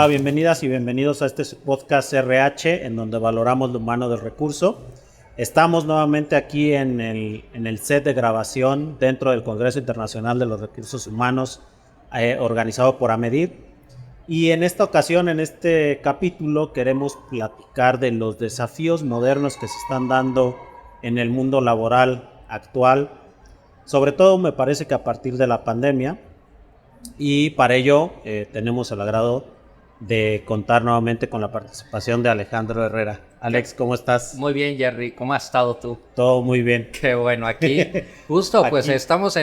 Hola, bienvenidas y bienvenidos a este podcast RH, en donde valoramos lo humano del recurso. Estamos nuevamente aquí en el set de grabación dentro del Congreso Internacional de los Recursos Humanos, organizado por AMEDIR. Y en esta ocasión, en este capítulo, queremos platicar de los desafíos modernos que se están dando en el mundo laboral actual. Sobre todo me parece que a partir de la pandemia. Y para ello tenemos el agrado de contar nuevamente con la participación de Alejandro Herrera. Alex, ¿cómo estás? Muy bien, Jerry. ¿Cómo has estado tú? Todo muy bien. Qué bueno, aquí justo pues Aquí. estamos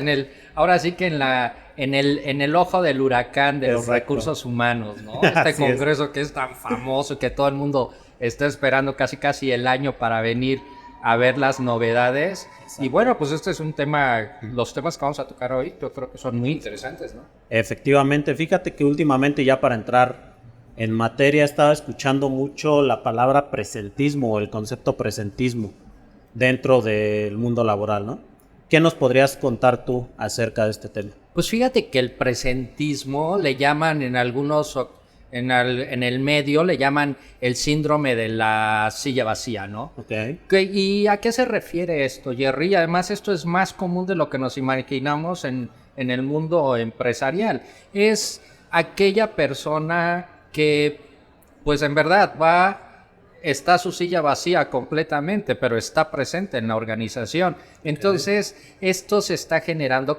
ahora sí que en el ojo del huracán de los recursos humanos, ¿no? Este congreso que es tan famoso, que todo el mundo está esperando casi el año para venir a ver las novedades. Exacto. Y bueno, pues este es un tema, los temas que vamos a tocar hoy, yo creo que son muy interesantes, ¿no? Efectivamente, fíjate que últimamente, ya para entrar en materia, estaba escuchando mucho la palabra presentismo o el concepto presentismo dentro del mundo laboral, ¿no? ¿Qué nos podrías contar tú acerca de este tema? Pues fíjate que el presentismo le llaman en en el medio le llaman el síndrome de la silla vacía, ¿no? Okay. ¿Y a qué se refiere esto, Jerry? Además, esto es más común de lo que nos imaginamos en el mundo empresarial. Es aquella persona que, pues en verdad, está su silla vacía completamente, pero está presente en la organización. Entonces, esto se está generando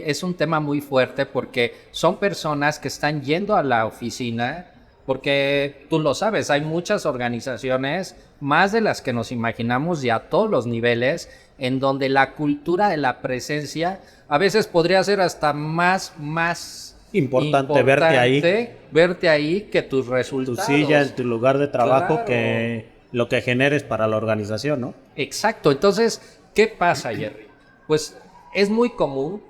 es un tema muy fuerte porque son personas que están yendo a la oficina, porque tú lo sabes, hay muchas organizaciones, más de las que nos imaginamos y a todos los niveles, en donde la cultura de la presencia a veces podría ser hasta más importante verte ahí que tus resultados. Tu silla en tu lugar de trabajo, claro, que lo que generes para la organización, ¿no? Exacto. Entonces, ¿qué pasa, Jerry? Pues es muy común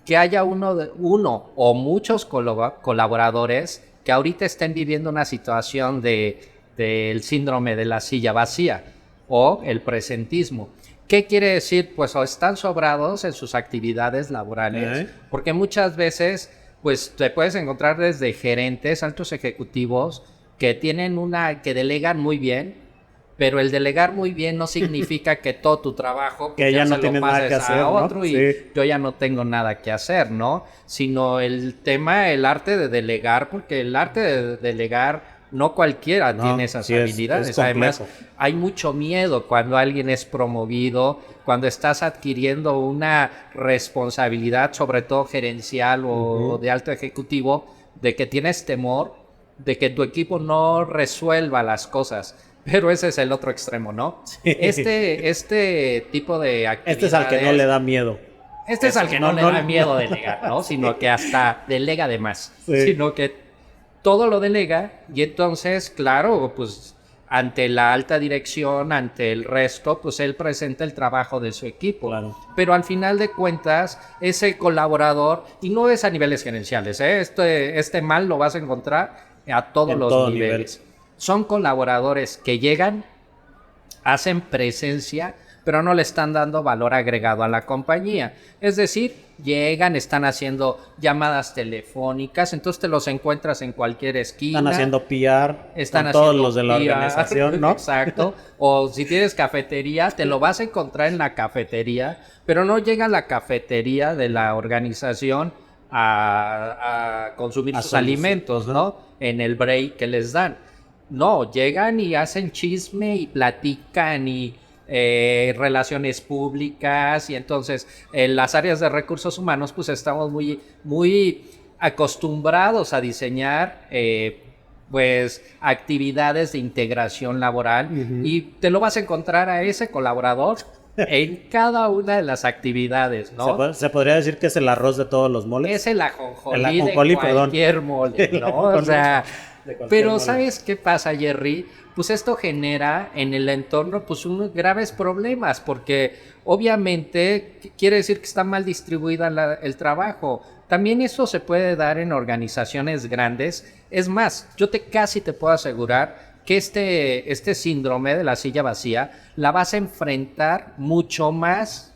que haya uno o muchos colaboradores que ahorita estén viviendo una situación del síndrome de la silla vacía o el presentismo. ¿Qué quiere decir? Pues o están sobrados en sus actividades laborales, porque muchas veces pues te puedes encontrar desde gerentes, altos ejecutivos que que delegan muy bien, pero el delegar muy bien no significa que todo tu trabajo que ya no tienes nada que hacer, a otro, ¿no? Y sí. Yo ya no tengo nada que hacer, ¿no? Sino el arte de delegar, porque el arte de delegar no cualquiera tiene esas habilidades. Además, hay mucho miedo cuando alguien es promovido, cuando estás adquiriendo una responsabilidad, sobre todo gerencial o de alto ejecutivo, de que tienes temor de que tu equipo no resuelva las cosas. Pero ese es el otro extremo, ¿no? Sí. Este tipo de actividades... Este es al que no le da miedo. Este es al que no le da miedo delegar, ¿no? Sino que hasta delega de más. Sí. Sino que todo lo delega y entonces, claro, pues ante la alta dirección, ante el resto, pues él presenta el trabajo de su equipo. Claro. Pero al final de cuentas, ese colaborador, y no es a niveles gerenciales, este mal lo vas a encontrar a todos los niveles. Son colaboradores que llegan, hacen presencia, pero no le están dando valor agregado a la compañía. Es decir, llegan, están haciendo llamadas telefónicas, entonces te los encuentras en cualquier esquina. Están haciendo PR, con todos los de la organización, ¿no? Exacto. O si tienes cafetería, te lo vas a encontrar en la cafetería, pero no llega a la cafetería de la organización a consumir sus alimentos, ¿no? En el break que les dan. No, llegan y hacen chisme y platican y relaciones públicas, y entonces en las áreas de recursos humanos pues estamos muy acostumbrados a diseñar pues actividades de integración laboral, y te lo vas a encontrar a ese colaborador en cada una de las actividades, ¿no? Se podría decir que es el arroz de todos los moles. Es el ajonjolí de cualquier mole, ¿no? O sea, pero mole. ¿Sabes qué pasa, Jerry? Pues esto genera en el entorno pues unos graves problemas, porque obviamente quiere decir que está mal distribuida el trabajo. También eso se puede dar en organizaciones grandes. Es más, casi te puedo asegurar que este síndrome de la silla vacía la vas a enfrentar mucho más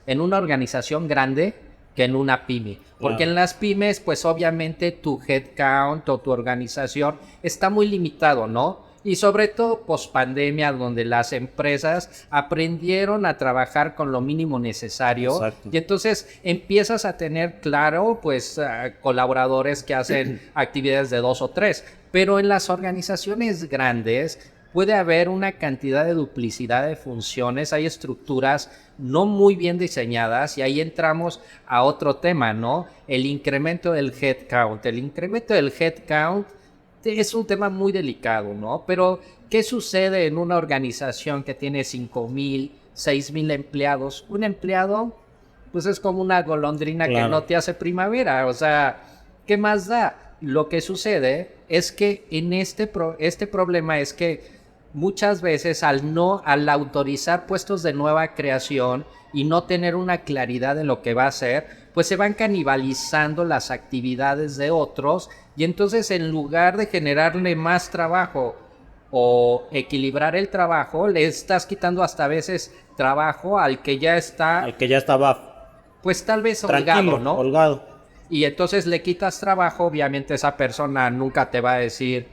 en una organización grande que en una pyme. Porque en las pymes, pues obviamente tu headcount o tu organización está muy limitado, ¿no? Y sobre todo post pandemia, donde las empresas aprendieron a trabajar con lo mínimo necesario. Exacto. Y entonces empiezas a tener claro, pues, colaboradores que hacen actividades de 2 o 3. Pero en las organizaciones grandes puede haber una cantidad de duplicidad de funciones, hay estructuras no muy bien diseñadas y ahí entramos a otro tema, ¿no? El incremento del headcount. El incremento del headcount es un tema muy delicado, ¿no? Pero, ¿qué sucede en una organización que tiene 5,000, 6,000 empleados? Un empleado, pues es como una golondrina que no te hace primavera, o sea, ¿qué más da? Lo que sucede es que en este problema es que muchas veces al autorizar puestos de nueva creación y no tener una claridad en lo que va a hacer, pues se van canibalizando las actividades de otros y entonces en lugar de generarle más trabajo o equilibrar el trabajo, le estás quitando hasta a veces trabajo al que ya estaba pues tal vez tranquilo, holgado, ¿no? Holgado. Y entonces le quitas trabajo, obviamente esa persona nunca te va a decir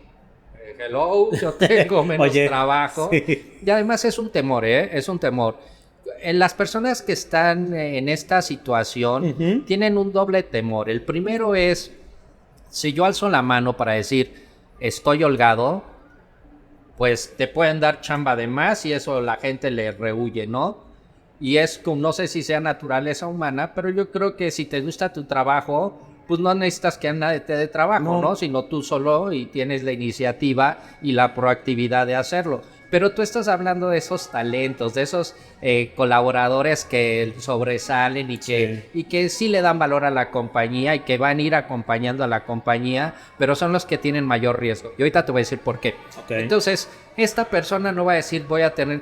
hello, yo tengo menos trabajo. Sí. Y además es un temor, es un temor. En las personas que están en esta situación tienen un doble temor. El primero es, si yo alzo la mano para decir estoy holgado, pues te pueden dar chamba de más y eso la gente le rehuye, ¿no? Y es, no sé si sea naturaleza humana, pero yo creo que si te gusta tu trabajo, pues no necesitas que nadie te dé trabajo, ¿no? Sino tú solo y tienes la iniciativa y la proactividad de hacerlo. Pero tú estás hablando de esos talentos, de esos colaboradores que sobresalen y que sí le dan valor a la compañía y que van a ir acompañando a la compañía, pero son los que tienen mayor riesgo. Y ahorita te voy a decir por qué. Okay. Entonces, esta persona no va a decir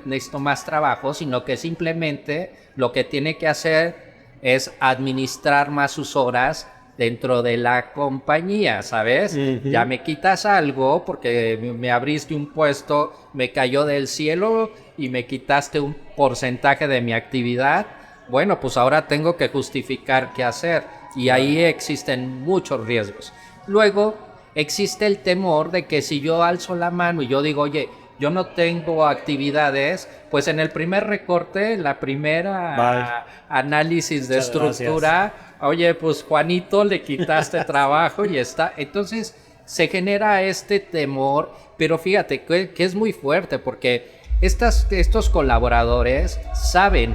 necesito más trabajo, sino que simplemente lo que tiene que hacer es administrar más sus horas dentro de la compañía, ¿sabes? Ya me quitas algo porque me abriste un puesto, me cayó del cielo y me quitaste un porcentaje de mi actividad. Bueno, pues ahora tengo que justificar qué hacer y ahí existen muchos riesgos. Luego existe el temor de que si yo alzo la mano y yo digo, oye, yo no tengo actividades, pues en el primer recorte, la primera análisis de estructura, oye, pues Juanito le quitaste trabajo y está. Entonces se genera este temor, pero fíjate que es muy fuerte porque estos colaboradores saben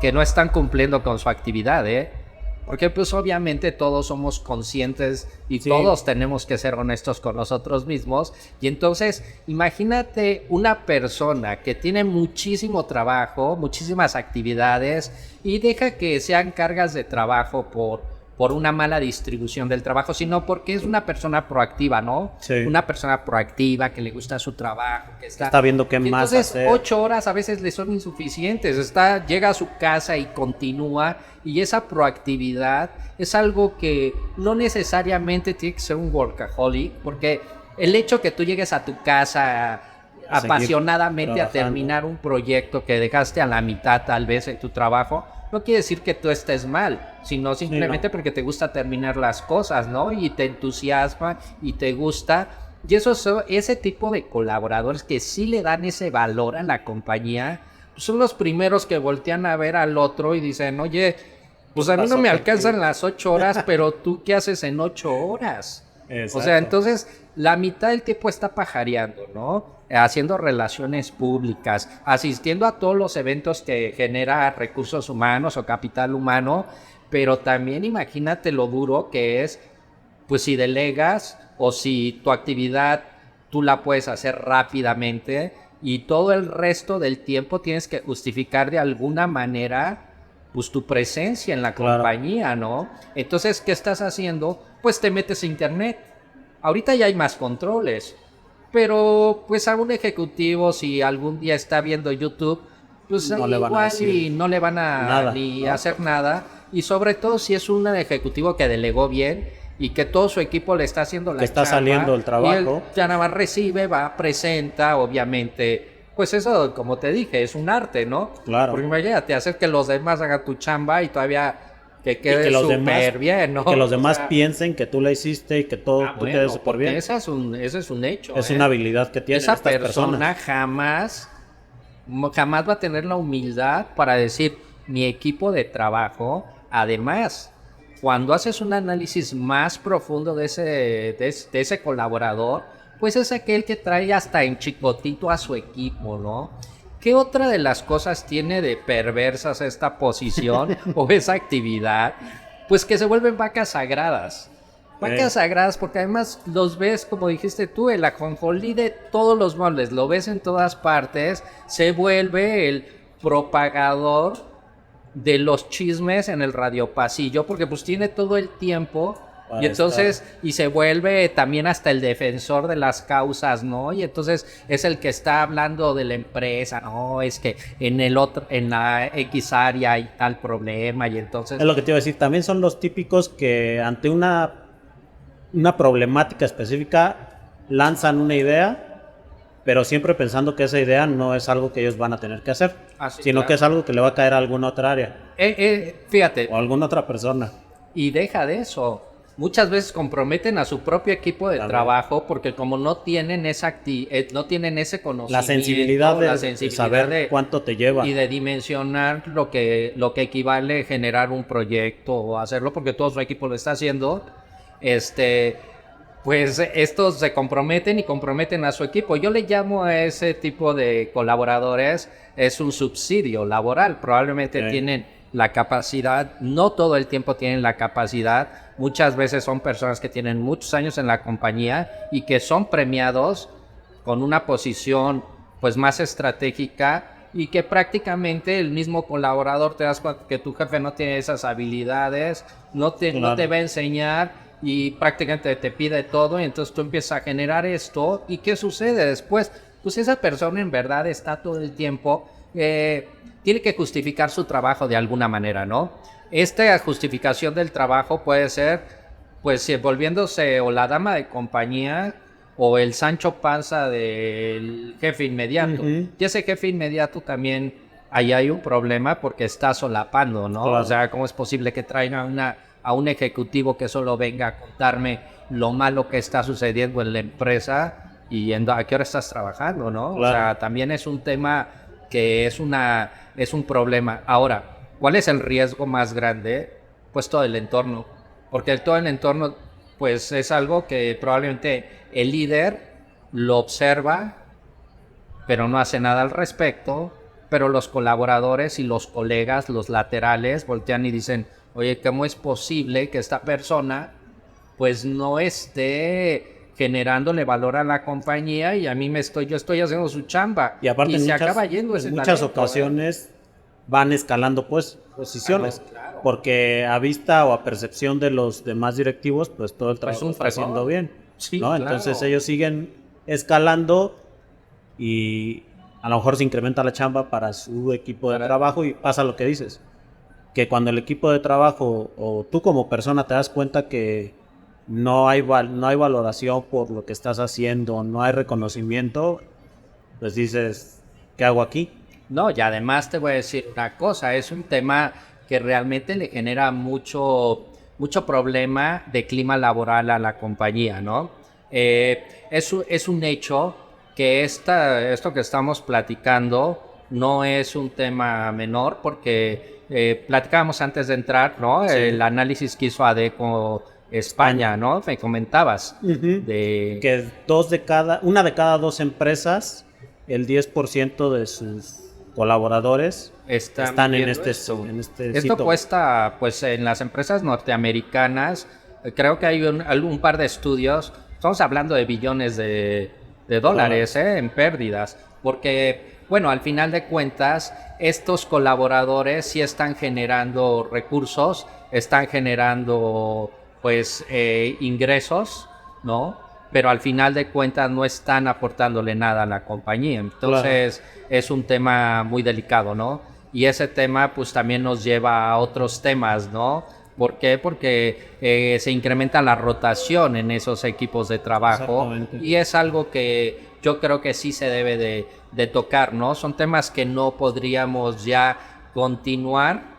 que no están cumpliendo con su actividad, porque pues obviamente todos somos conscientes y todos tenemos que ser honestos con nosotros mismos. Y entonces imagínate una persona que tiene muchísimo trabajo, muchísimas actividades y deja que sean cargas de trabajo por una mala distribución del trabajo, sino porque es una persona proactiva, ¿no? Sí. Una persona proactiva que le gusta su trabajo, que está viendo qué más hacer. Entonces 8 horas a veces le son insuficientes, llega a su casa y continúa, y esa proactividad es algo que no necesariamente tiene que ser un workaholic, porque el hecho que tú llegues a tu casa apasionadamente a terminar un proyecto que dejaste a la mitad tal vez en tu trabajo, no quiere decir que tú estés mal, sino simplemente porque te gusta terminar las cosas, ¿no? Y te entusiasma y te gusta. Y ese tipo de colaboradores que sí le dan ese valor a la compañía, pues son los primeros que voltean a ver al otro y dicen, oye, pues a mí no me alcanzan las 8 horas, pero tú ¿qué haces en 8 horas? Exacto. O sea, entonces la mitad del tiempo está pajareando, ¿no? Haciendo relaciones públicas, asistiendo a todos los eventos que genera recursos humanos o capital humano, pero también imagínate lo duro que es, pues si delegas o si tu actividad tú la puedes hacer rápidamente y todo el resto del tiempo tienes que justificar de alguna manera pues tu presencia en la compañía, ¿no? Entonces, ¿qué estás haciendo? Pues te metes a internet. Ahorita ya hay más controles, pero pues a un ejecutivo si algún día está viendo YouTube, pues no le van a decir y no le van a nada, hacer nada, y sobre todo si es un ejecutivo que delegó bien y que todo su equipo le está haciendo la chamba, está saliendo el trabajo, y él ya nada más recibe, presenta, obviamente. Pues eso, como te dije, es un arte, ¿no? Claro. Porque imagínate, hacer que los demás hagan tu chamba y todavía que quede súper bien, ¿no? Que los demás piensen que tú la hiciste y que todo tú quedes súper bien. Ese es un hecho. Es una habilidad que tienen esa estas persona personas. jamás va a tener la humildad para decir, mi equipo de trabajo, además, cuando haces un análisis más profundo de ese colaborador, pues es aquel que trae hasta en chicotito a su equipo, ¿no? ¿Qué otra de las cosas tiene de perversas esta posición o esa actividad? Pues que se vuelven vacas sagradas. Vacas sagradas porque además los ves, como dijiste tú, el ajonjolí de todos los moldes, lo ves en todas partes, se vuelve el propagador de los chismes en el radiopasillo, porque pues tiene todo el tiempo y entonces y se vuelve también hasta el defensor de las causas, ¿no? Y entonces es el que está hablando de la empresa, no, es que en la X área hay tal problema y entonces es lo que te iba a decir, también son los típicos que ante una problemática específica lanzan una idea, pero siempre pensando que esa idea no es algo que ellos van a tener que hacer, sino claro, que es algo que le va a caer a alguna otra área. Fíjate. O a alguna otra persona. Y deja de eso. Muchas veces comprometen a su propio equipo de trabajo porque como no tienen no tienen ese conocimiento, la sensibilidad de saber cuánto te lleva y de dimensionar lo que equivale generar un proyecto o hacerlo porque todo su equipo lo está haciendo, pues estos se comprometen y comprometen a su equipo. Yo le llamo a ese tipo de colaboradores es un subsidio laboral. Probablemente tienen la capacidad, no todo el tiempo tienen la capacidad. Muchas veces son personas que tienen muchos años en la compañía y que son premiados con una posición pues más estratégica y que prácticamente el mismo colaborador te das cuenta que tu jefe no tiene esas habilidades, no te va a enseñar y prácticamente te pide todo y entonces tú empiezas a generar esto. ¿Y qué sucede después? Pues esa persona en verdad está todo el tiempo, tiene que justificar su trabajo de alguna manera, ¿no? Esta justificación del trabajo puede ser, pues, volviéndose o la dama de compañía o el Sancho Panza del jefe inmediato. Y ese jefe inmediato también, ahí hay un problema porque está solapando, ¿no? Claro. O sea, ¿cómo es posible que traigan a un ejecutivo que solo venga a contarme lo malo que está sucediendo en la empresa y a qué hora estás trabajando, ¿no? Claro. O sea, también es un tema que es un problema. Ahora, ¿cuál es el riesgo más grande? Pues todo el entorno, porque todo el entorno pues es algo que probablemente el líder lo observa, pero no hace nada al respecto, pero los colaboradores y los colegas, los laterales, voltean y dicen, oye, ¿cómo es posible que esta persona pues no esté generándole valor a la compañía y a mí yo estoy haciendo su chamba? Y aparte se acaba yendo ese muchas talento, ocasiones van escalando pues posiciones, claro. Porque a vista o a percepción de los demás directivos pues todo el trabajo está haciendo bien, sí, ¿no? Claro. Entonces ellos siguen escalando y a lo mejor se incrementa la chamba para su equipo de trabajo y pasa lo que dices, que cuando el equipo de trabajo o tú como persona te das cuenta que no hay valoración por lo que estás haciendo, no hay reconocimiento, pues dices, ¿qué hago aquí? No, y además te voy a decir una cosa, es un tema que realmente le genera mucho problema de clima laboral a la compañía, ¿no? Es un hecho que esto que estamos platicando no es un tema menor porque platicábamos antes de entrar, ¿no? Sí. El análisis que hizo Adecco España, ¿no? Me comentabas. Que una de cada dos empresas, el 10% de sus colaboradores están en este Esto cuesta, pues en las empresas norteamericanas, creo que hay un par de estudios, estamos hablando de billones de dólares en pérdidas, porque, bueno, al final de cuentas, estos colaboradores sí están generando recursos, están generando, pues, ingresos, ¿no? Pero al final de cuentas no están aportándole nada a la compañía. Entonces es un tema muy delicado, ¿no? Y ese tema pues también nos lleva a otros temas, ¿no? ¿Por qué? Porque se incrementa la rotación en esos equipos de trabajo y es algo que yo creo que sí se debe de tocar, ¿no? Son temas que no podríamos ya continuar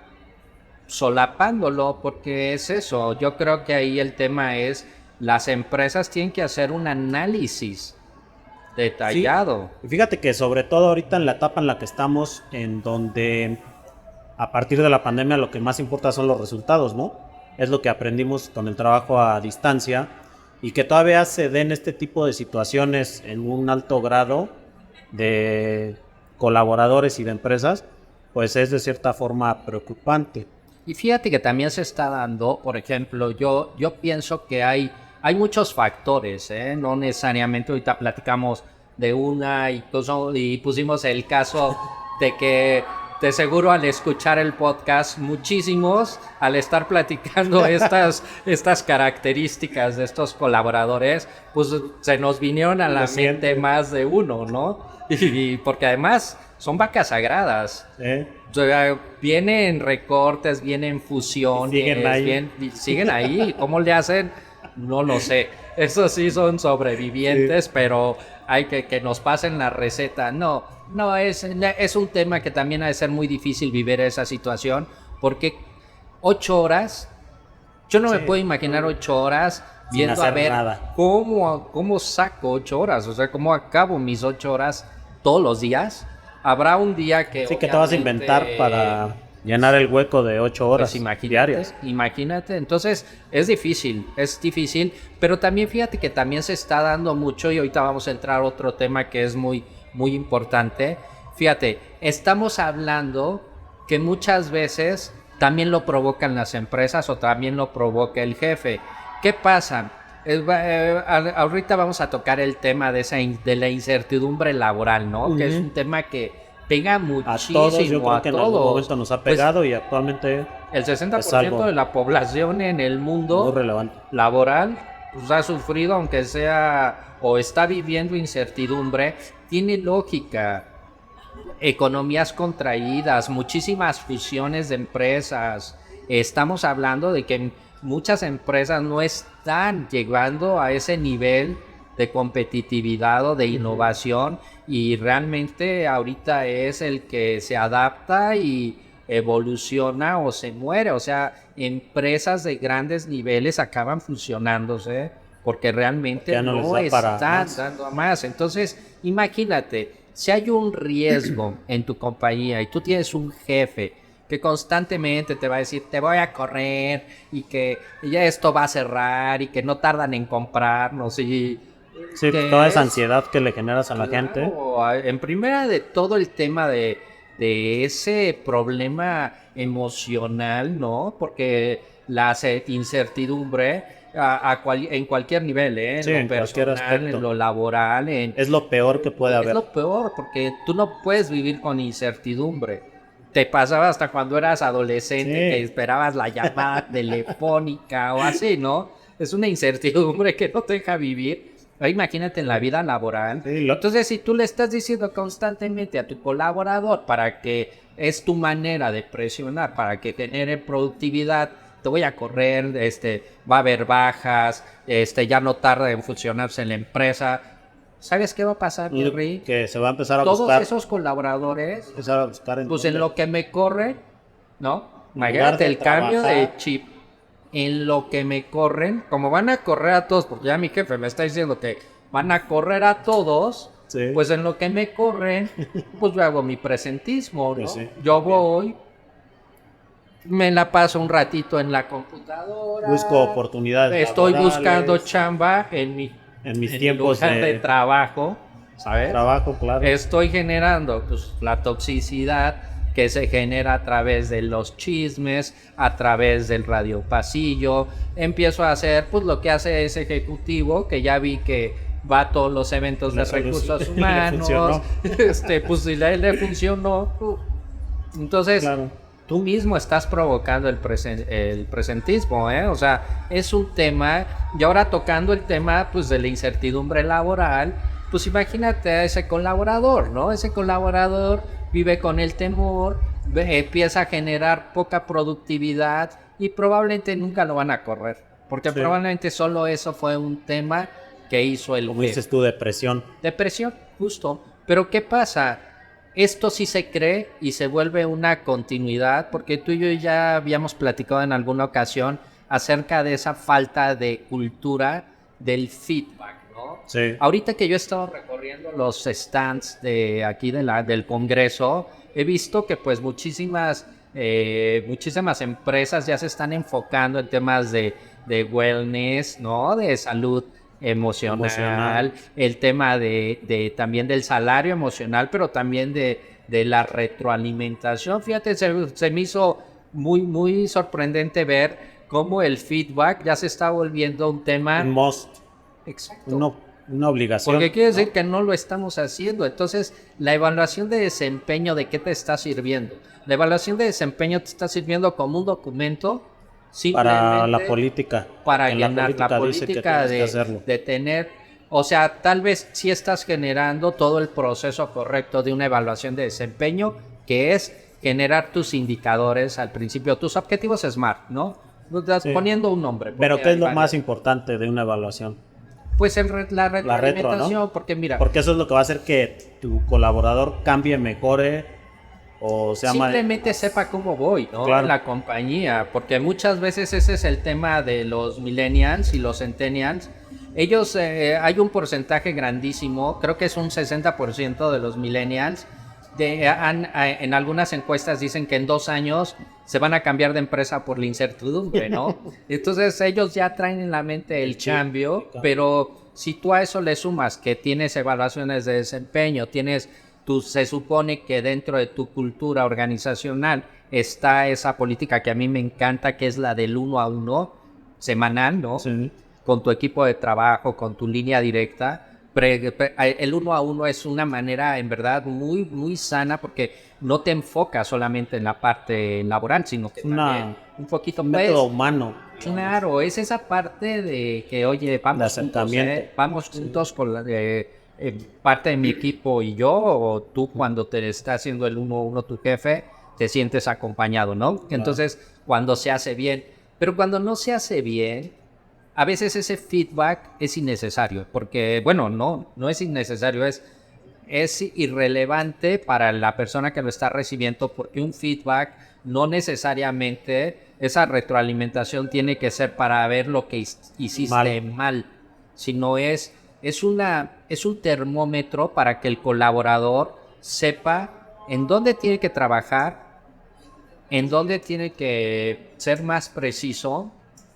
solapándolo, porque es eso. Yo creo que ahí el tema es, las empresas tienen que hacer un análisis detallado. Sí, fíjate que sobre todo ahorita en la etapa en la que estamos, en donde a partir de la pandemia lo que más importa son los resultados, ¿no? Es lo que aprendimos con el trabajo a distancia y que todavía se den este tipo de situaciones en un alto grado de colaboradores y de empresas, pues es de cierta forma preocupante. Y fíjate que también se está dando, por ejemplo, yo pienso que hay muchos factores, ¿eh? No necesariamente ahorita platicamos de una y pusimos el caso de que de seguro al escuchar el podcast, muchísimos al estar platicando estas características de estos colaboradores, pues se nos vinieron a la mente más de uno, ¿no? Y porque además son vacas sagradas. O sea, vienen recortes, vienen fusiones, siguen ahí. ¿Cómo le hacen? No lo sé. Eso sí son sobrevivientes, pero hay que nos pasen la receta. No, es un tema que también ha de ser muy difícil vivir esa situación, porque 8 horas, yo no me puedo imaginar 8 horas viendo a ver cómo saco 8 horas, o sea, cómo acabo mis 8 horas todos los días. Habrá un día que... Sí, que te vas a inventar para llenar el hueco de 8 horas diarias. Imagínate, entonces es difícil, pero también fíjate que también se está dando mucho, y ahorita vamos a entrar a otro tema que es muy, muy importante. Fíjate, estamos hablando que muchas veces también lo provocan las empresas o también lo provoca el jefe. ¿Qué pasa? Ahorita vamos a tocar el tema de la incertidumbre laboral, ¿no? Que es un tema que pega muchísimo a todos. Yo creo que en algún momento nos ha pegado, pues, y actualmente el 60% de la población en el mundo laboral pues ha sufrido, aunque sea o está viviendo incertidumbre. Tiene lógica. Economías contraídas, muchísimas fusiones de empresas. Estamos hablando de que muchas empresas no están llegando a ese nivel de competitividad o de innovación, y realmente ahorita es el que se adapta y evoluciona o se muere. O sea, empresas de grandes niveles acaban fusionándose porque realmente no están dando más. Entonces, imagínate, si hay un riesgo en tu compañía y tú tienes un jefe que constantemente te va a decir, te voy a correr, y que ya esto va a cerrar, y que no tardan en comprarnos, y sí, toda esa ansiedad que le generas a la gente. En primera, de todo el tema de ese problema emocional, ¿no? Porque la incertidumbre en cualquier nivel, en lo personal, en lo laboral, es lo peor que puede haber. Es lo peor, porque tú no puedes vivir con incertidumbre. Te pasaba hasta cuando eras adolescente, que esperabas la llamada telefónica o así, ¿no? Es una incertidumbre que no te deja vivir. Imagínate en la vida laboral. Entonces, si tú le estás diciendo constantemente a tu colaborador para que es tu manera de presionar, para que genere productividad, te voy a correr, va a haber bajas, ya no tarda en fusionarse en la empresa. ¿Sabes qué va a pasar, Jerry? Que se va a empezar a buscar. Todos esos colaboradores, pues en lo que me corren, ¿no? Imagínate el cambio de chip. En lo que me corren, como van a correr a todos, porque ya mi jefe me está diciendo que van a correr a todos, pues en lo que me corren, pues yo hago mi presentismo, ¿no? Yo voy, me la paso un ratito en la computadora, busco oportunidades estoy laborales, buscando chamba en mis tiempos de trabajo, ¿sabes? Trabajo, claro. Estoy generando pues la toxicidad que se genera a través de los chismes, a través del radio pasillo. Empiezo a hacer pues lo que hace ese ejecutivo, que ya vi que va a todos los eventos de recursos humanos, pues si le funcionó. Entonces, tú mismo estás provocando el presentismo, ¿eh? O sea, es un tema. Y ahora, tocando el tema pues de la incertidumbre laboral, pues imagínate a ese colaborador, ¿no? Ese colaborador vive con el temor, empieza a generar poca productividad y probablemente nunca lo van a correr, porque probablemente solo eso fue un tema que hizo el como dices tú, depresión. Depresión, justo. Pero ¿qué pasa? esto sí se cree y se vuelve una continuidad, porque tú y yo ya habíamos platicado en alguna ocasión acerca de esa falta de cultura del feedback, ¿no? Sí. Ahorita que yo he estado recorriendo los stands de aquí del Congreso, he visto que pues muchísimas empresas ya se están enfocando en temas de wellness, ¿no? De salud emocional, el tema también del salario emocional, pero también de la retroalimentación. Fíjate, se me hizo muy sorprendente ver cómo el feedback ya se está volviendo un tema. Un must. Exacto. Una obligación. Porque quiere decir que no lo estamos haciendo. Entonces, la evaluación de desempeño, ¿de qué te está sirviendo? La evaluación de desempeño te está sirviendo como un documento para la política. Para en llenar la política de tener, o sea, tal vez sí estás generando todo el proceso correcto de una evaluación de desempeño, que es generar tus indicadores al principio, tus objetivos SMART, ¿no? Sí. Poniendo un nombre. Pero ¿qué es lo más importante de una evaluación? Pues la retroalimentación, ¿no? porque mira... Porque eso es lo que va a hacer que tu colaborador cambie, mejore, o sea... Simplemente sepa cómo voy, ¿no? Claro. En la compañía, porque muchas veces ese es el tema de los millennials y los centennials. Ellos, hay un porcentaje grandísimo, creo que es un 60% de los millennials, en algunas encuestas dicen que en 2 años se van a cambiar de empresa por la incertidumbre, ¿no? Entonces ellos ya traen en la mente el cambio, pero si tú a eso le sumas que tienes evaluaciones de desempeño, se supone que dentro de tu cultura organizacional está esa política que a mí me encanta, que es la del 1 a 1 semanal, ¿no? Sí. Con tu equipo de trabajo, con tu línea directa. El 1 a 1 es una manera en verdad muy sana, porque no te enfocas solamente en la parte laboral, sino que también un poquito un método humano. Claro, es esa parte de que, oye, vamos juntos por parte de mi equipo y yo, o tú cuando te está haciendo el 1 a 1 tu jefe, te sientes acompañado, ¿no? Claro. Entonces, cuando se hace bien, pero cuando no se hace bien, a veces ese feedback es innecesario, porque, bueno, no es innecesario, es irrelevante para la persona que lo está recibiendo, porque un feedback no necesariamente, esa retroalimentación tiene que ser para ver lo que hiciste mal, sino es un termómetro para que el colaborador sepa en dónde tiene que trabajar, en dónde tiene que ser más preciso,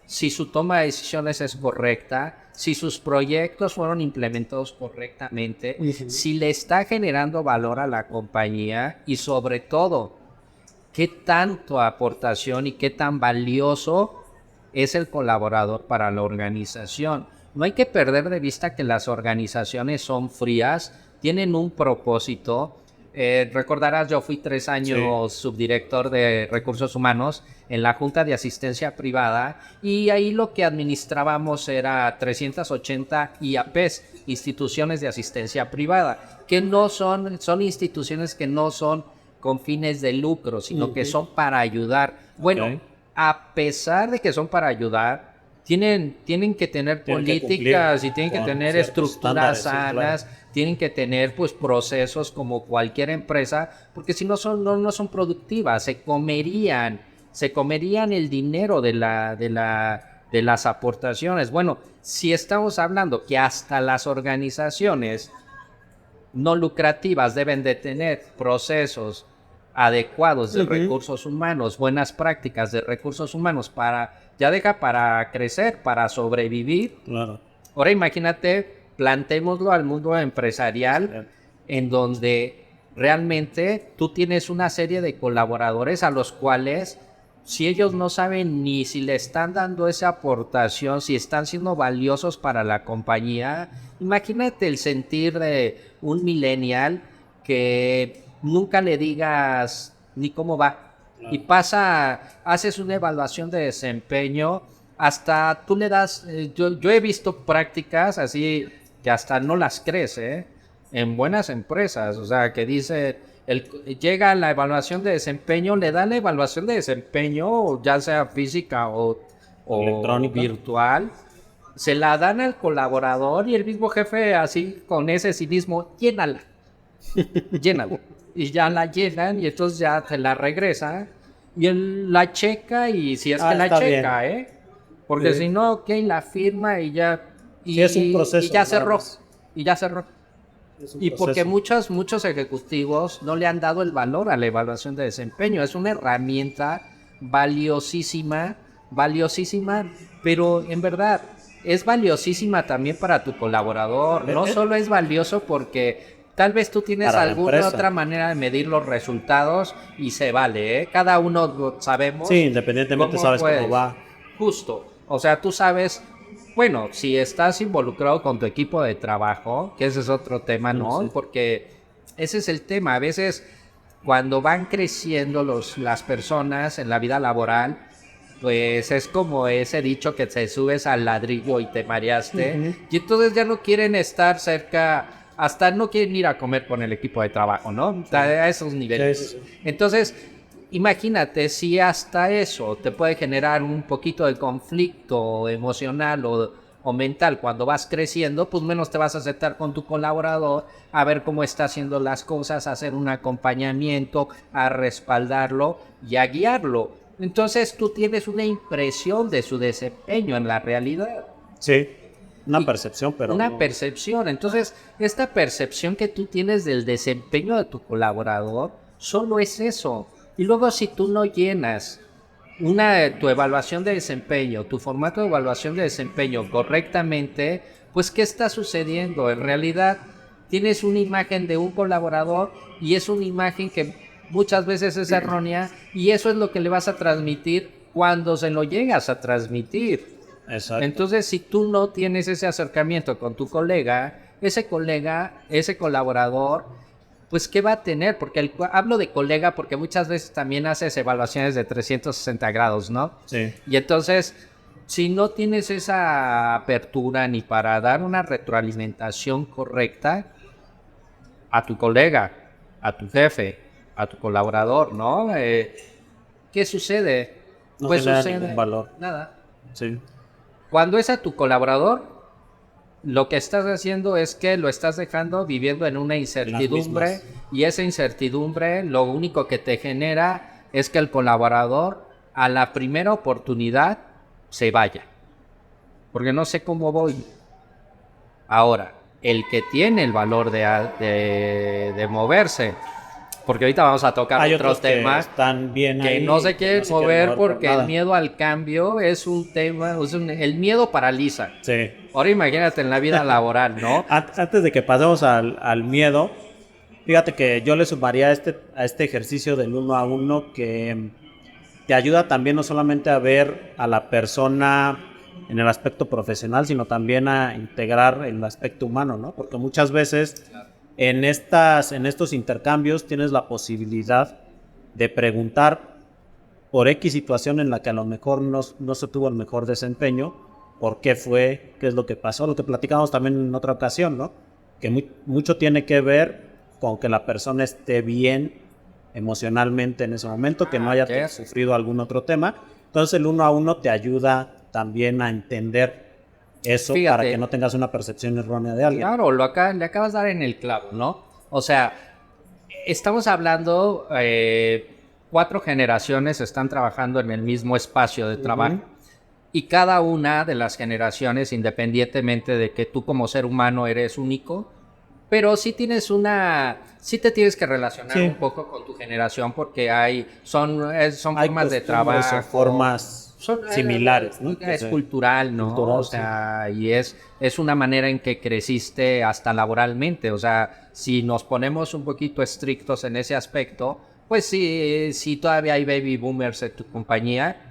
si su toma de decisiones es correcta, si sus proyectos fueron implementados correctamente, si le está generando valor a la compañía y sobre todo, qué tanto aportación y qué tan valioso es el colaborador para la organización. No hay que perder de vista que las organizaciones son frías, tienen un propósito. Recordarás, yo fui 3 años subdirector de recursos humanos en la Junta de Asistencia Privada, y ahí lo que administrábamos era 380 IAPs, instituciones de asistencia privada, que son instituciones que no son con fines de lucro, sino que son para ayudar. Bueno, a pesar de que son para ayudar, tienen que tener políticas y tienen que tener estructuras sanas, tienen que tener pues procesos como cualquier empresa, porque si no son productivas, se comerían el dinero de las aportaciones. Bueno, si estamos hablando que hasta las organizaciones no lucrativas deben de tener procesos adecuados de recursos humanos, buenas prácticas de recursos humanos para crecer, para sobrevivir. Claro. Ahora imagínate, plantémoslo al mundo empresarial, en donde realmente tú tienes una serie de colaboradores a los cuales, si ellos no saben ni si le están dando esa aportación, si están siendo valiosos para la compañía, imagínate el sentir de un millennial que nunca le digas ni cómo va. Claro. Y haces una evaluación de desempeño, hasta tú le das, yo he visto prácticas así que hasta no las crees, en buenas empresas, o sea, que dice, llega la evaluación de desempeño, le da la evaluación de desempeño, ya sea física o virtual, se la dan al colaborador y el mismo jefe así con ese cinismo, llénala. y ya la llenan y entonces ya te la regresa y él la checa y si es que la está checa, bien. porque Sí. si no, ok, la firma y ya, Sí, es un proceso, y ya nada cerró, más. y ya cerró. Es un Y porque proceso. muchos ejecutivos no le han dado el valor a la evaluación de desempeño. Es una herramienta valiosísima, valiosísima, pero en verdad es valiosísima también para tu colaborador. No solo es valioso porque tal vez tú tienes Para la alguna empresa. otra manera de medir los resultados y se vale, ¿eh? Cada uno Sí, sabemos independientemente cómo sabes cómo puedes. va. Justo. O sea, tú sabes, bueno, si estás involucrado con tu equipo de trabajo, que ese es otro tema, Bueno, ¿no? sí. Porque ese es el tema. A veces, cuando van creciendo las personas en la vida laboral, pues es como ese dicho que te subes al ladrillo y te mareaste. Ujú. Y entonces ya no quieren estar cerca, hasta no quieren ir a comer con el equipo de trabajo, ¿no? A esos Sí, sí, niveles. sí. Entonces, imagínate si hasta eso te puede generar un poquito de conflicto emocional o mental cuando vas creciendo, pues menos te vas a aceptar con tu colaborador a ver cómo está haciendo las cosas, a hacer un acompañamiento, a respaldarlo y a guiarlo. Entonces tú tienes una impresión de su desempeño en la realidad. Sí, una Y percepción, pero una no. percepción. Entonces, esta percepción que tú tienes del desempeño de tu colaborador, solo es eso. Y luego si tú no llenas tu evaluación de desempeño, tu formato de evaluación de desempeño correctamente, pues ¿qué está sucediendo? En realidad tienes una imagen de un colaborador y es una imagen que muchas veces es errónea y eso es lo que le vas a transmitir cuando se lo llegas a transmitir. Exacto. Entonces, si tú no tienes ese acercamiento con tu colega, ese colaborador, pues ¿qué va a tener? Porque hablo de colega porque muchas veces también haces evaluaciones de 360 grados, ¿no? Sí. Y entonces, si no tienes esa apertura ni para dar una retroalimentación correcta a tu colega, a tu jefe, a tu colaborador, ¿no? ¿Qué sucede? No Pues genera ningún sucede valor. nada. Sí. Cuando es a tu colaborador, lo que estás haciendo es que lo estás dejando viviendo en una En las incertidumbre mismas. y esa incertidumbre lo único que te genera es que el colaborador a la primera oportunidad se vaya. Porque no sé cómo voy. Ahora, el que tiene el valor de moverse, porque ahorita vamos a tocar Hay otro otros que tema están bien que no ahí, se que no quieren se quieren mover mover por porque el nada. miedo al cambio es un tema, el miedo paraliza. Sí. Ahora imagínate en la vida laboral, ¿no? Antes de que pasemos al miedo, fíjate que yo le sumaría a este ejercicio del uno a uno que te ayuda también no solamente a ver a la persona en el aspecto profesional, sino también a integrar el aspecto humano, ¿no? Porque muchas veces en estos intercambios tienes la posibilidad de preguntar por X situación en la que a lo mejor no se tuvo el mejor desempeño, por qué fue, qué es lo que pasó, lo que platicamos también en otra ocasión, ¿no? Que mucho tiene que ver con que la persona esté bien emocionalmente en ese momento, que no haya sufrido algún otro tema. Entonces el uno a uno te ayuda también a entender eso para que Fíjate, no tengas una percepción errónea de alguien. claro, le acabas de dar en el clavo, ¿no? O sea, estamos hablando, 4 generaciones están trabajando en el mismo espacio de trabajo. Y cada una de las generaciones, independientemente de que tú como ser humano eres único, pero sí te tienes que relacionar Sí. un poco con tu generación porque son Hay formas de costumbres o trabajo, formas similares, ¿no? es cultural, ¿no? O Cultural, sí. sea, y es una manera en que creciste hasta laboralmente. O sea, si nos ponemos un poquito estrictos en ese aspecto, pues sí, si todavía hay baby boomers en tu compañía,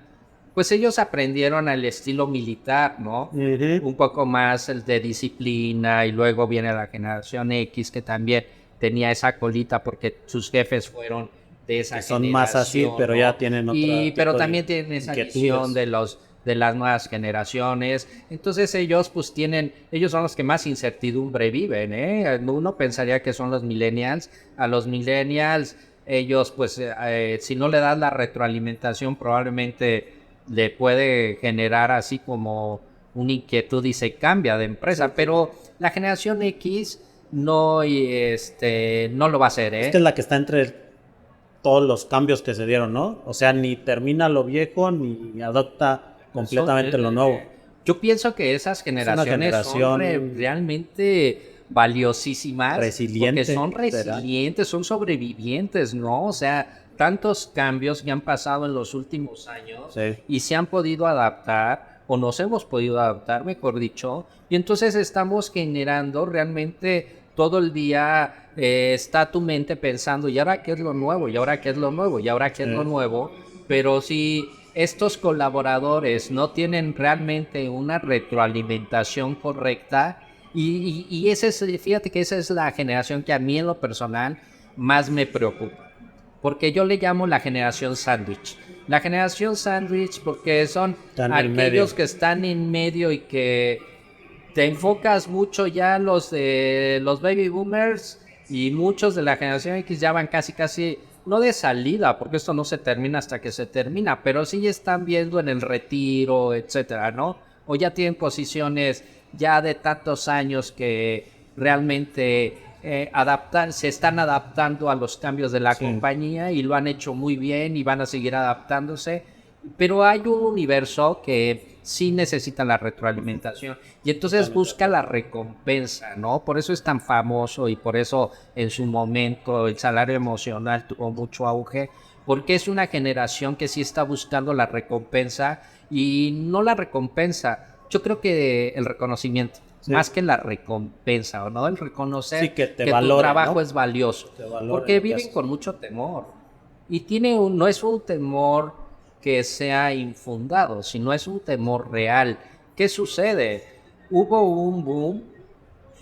pues ellos aprendieron al estilo militar, ¿no? Un poco más el de disciplina y luego viene la generación X que también tenía esa colita porque sus jefes fueron de esa Que son más así, generación, pero ¿no? ya tienen otro Pero tipo de también tienen esa visión inquietudes. de las nuevas generaciones. Entonces ellos pues ellos son los que más incertidumbre viven, ¿eh? Uno pensaría que son los millennials. A los millennials, ellos pues si no le das la retroalimentación probablemente le puede generar así como una inquietud y se cambia de empresa. Sí. Pero la generación X no, no lo va a hacer, ¿eh? Esta es la que está entre todos los cambios que se dieron, ¿no? O sea, ni termina lo viejo ni adopta completamente lo nuevo. Yo pienso que esas generaciones son realmente valiosísimas, resiliente, porque son resilientes, son sobrevivientes, ¿no? O sea, tantos cambios que han pasado en los últimos años y se han podido adaptar, o nos hemos podido adaptar, mejor dicho, y entonces estamos generando realmente todo el día, está tu mente pensando, ¿y ahora qué es lo nuevo? ¿Y ahora qué es lo nuevo? ¿Y ahora qué es lo nuevo? Pero si estos colaboradores no tienen realmente una retroalimentación correcta, y fíjate que esa es la generación que a mí en lo personal más me preocupa, porque yo le llamo la generación sándwich. La generación sándwich porque son aquellos que están en medio y que te enfocas mucho ya los baby boomers, y muchos de la generación X ya van casi, no de salida, porque esto no se termina hasta que se termina, pero sí están viendo en el retiro, etcétera, ¿no? O ya tienen posiciones ya de tantos años que realmente se están adaptando a los cambios de la compañía, y lo han hecho muy bien y van a seguir adaptándose. Pero hay un universo que sí necesita la retroalimentación, y entonces busca la recompensa, ¿no? Por eso es tan famoso, y por eso en su momento el salario emocional tuvo mucho auge, porque es una generación que sí está buscando la recompensa, y no la recompensa, yo creo que el reconocimiento, más que la recompensa, ¿no? El reconocer que tu trabajo es valioso, porque viven con mucho temor, y no es un temor que sea infundado, sino es un temor real. ¿Qué sucede? Hubo un boom,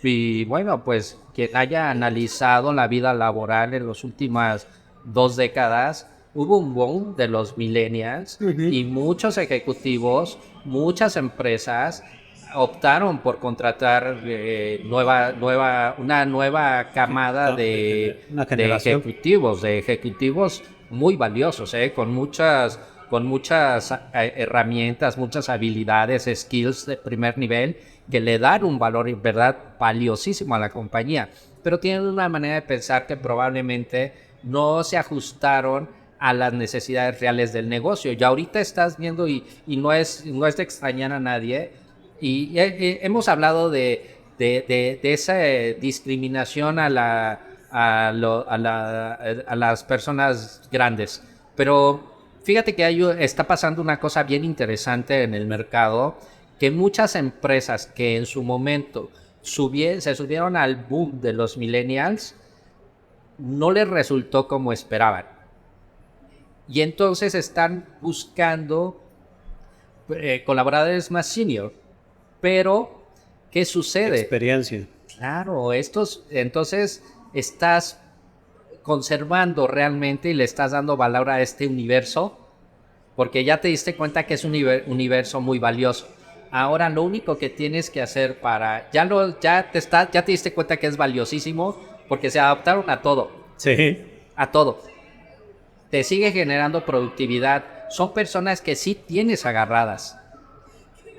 y bueno, pues quien haya analizado la vida laboral en las últimas 2 décadas, hubo un boom de los millennials, y muchos ejecutivos, muchas empresas optaron por contratar una nueva camada de ejecutivos muy valiosos, con muchas herramientas, muchas habilidades, skills de primer nivel, que le dan un valor en verdad valiosísimo a la compañía, pero tienen una manera de pensar que probablemente no se ajustaron a las necesidades reales del negocio. Y ahorita estás viendo, y no es de extrañar a nadie, y hemos hablado de esa discriminación a las personas grandes, pero fíjate que está pasando una cosa bien interesante en el mercado, que muchas empresas que en su momento se subieron al boom de los millennials, no les resultó como esperaban. Y entonces están buscando colaboradores más senior. Pero, ¿qué sucede? Experiencia. Claro, entonces estás conservando realmente, y le estás dando valor a este universo, porque ya te diste cuenta que es un universo muy valioso. Ahora lo único que tienes que hacer ya te diste cuenta que es valiosísimo, porque se adaptaron a todo. Sí. A todo. Te sigue generando productividad. Son personas que sí tienes agarradas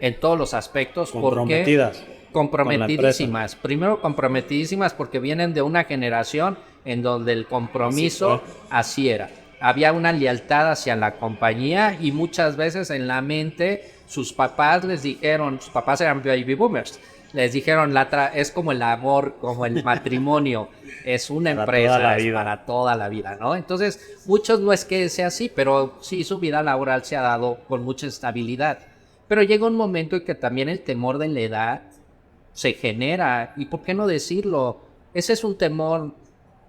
en todos los aspectos. Comprometidas. Comprometidísimas. Primero comprometidísimas porque vienen de una generación en donde el compromiso así era. Había una lealtad hacia la compañía, y muchas veces en la mente sus papás eran baby boomers, les dijeron, es como el amor, como el matrimonio, es una empresa para toda la vida, ¿no? Entonces, muchos no es que sea así, pero sí su vida laboral se ha dado con mucha estabilidad. Pero llega un momento en que también el temor de la edad se genera, y ¿por qué no decirlo? Ese es un temor,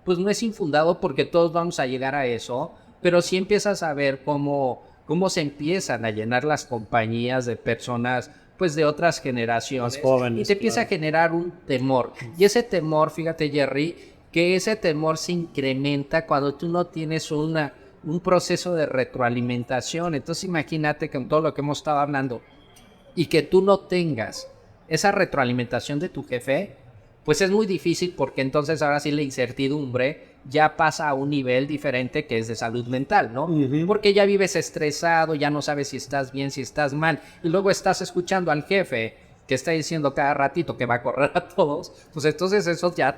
pues no es infundado, porque todos vamos a llegar a eso, pero sí empiezas a ver cómo se empiezan a llenar las compañías de personas, pues de otras generaciones, jóvenes, y te empieza a generar un temor. Y ese temor, fíjate, Jerry, que ese temor se incrementa cuando tú no tienes un proceso de retroalimentación. Entonces imagínate, con todo lo que hemos estado hablando, y que tú no tengas esa retroalimentación de tu jefe, pues es muy difícil, porque entonces ahora sí la incertidumbre ya pasa a un nivel diferente, que es de salud mental, ¿no? Porque ya vives estresado, ya no sabes si estás bien, si estás mal, y luego estás escuchando al jefe que está diciendo cada ratito que va a correr a todos, pues entonces eso ya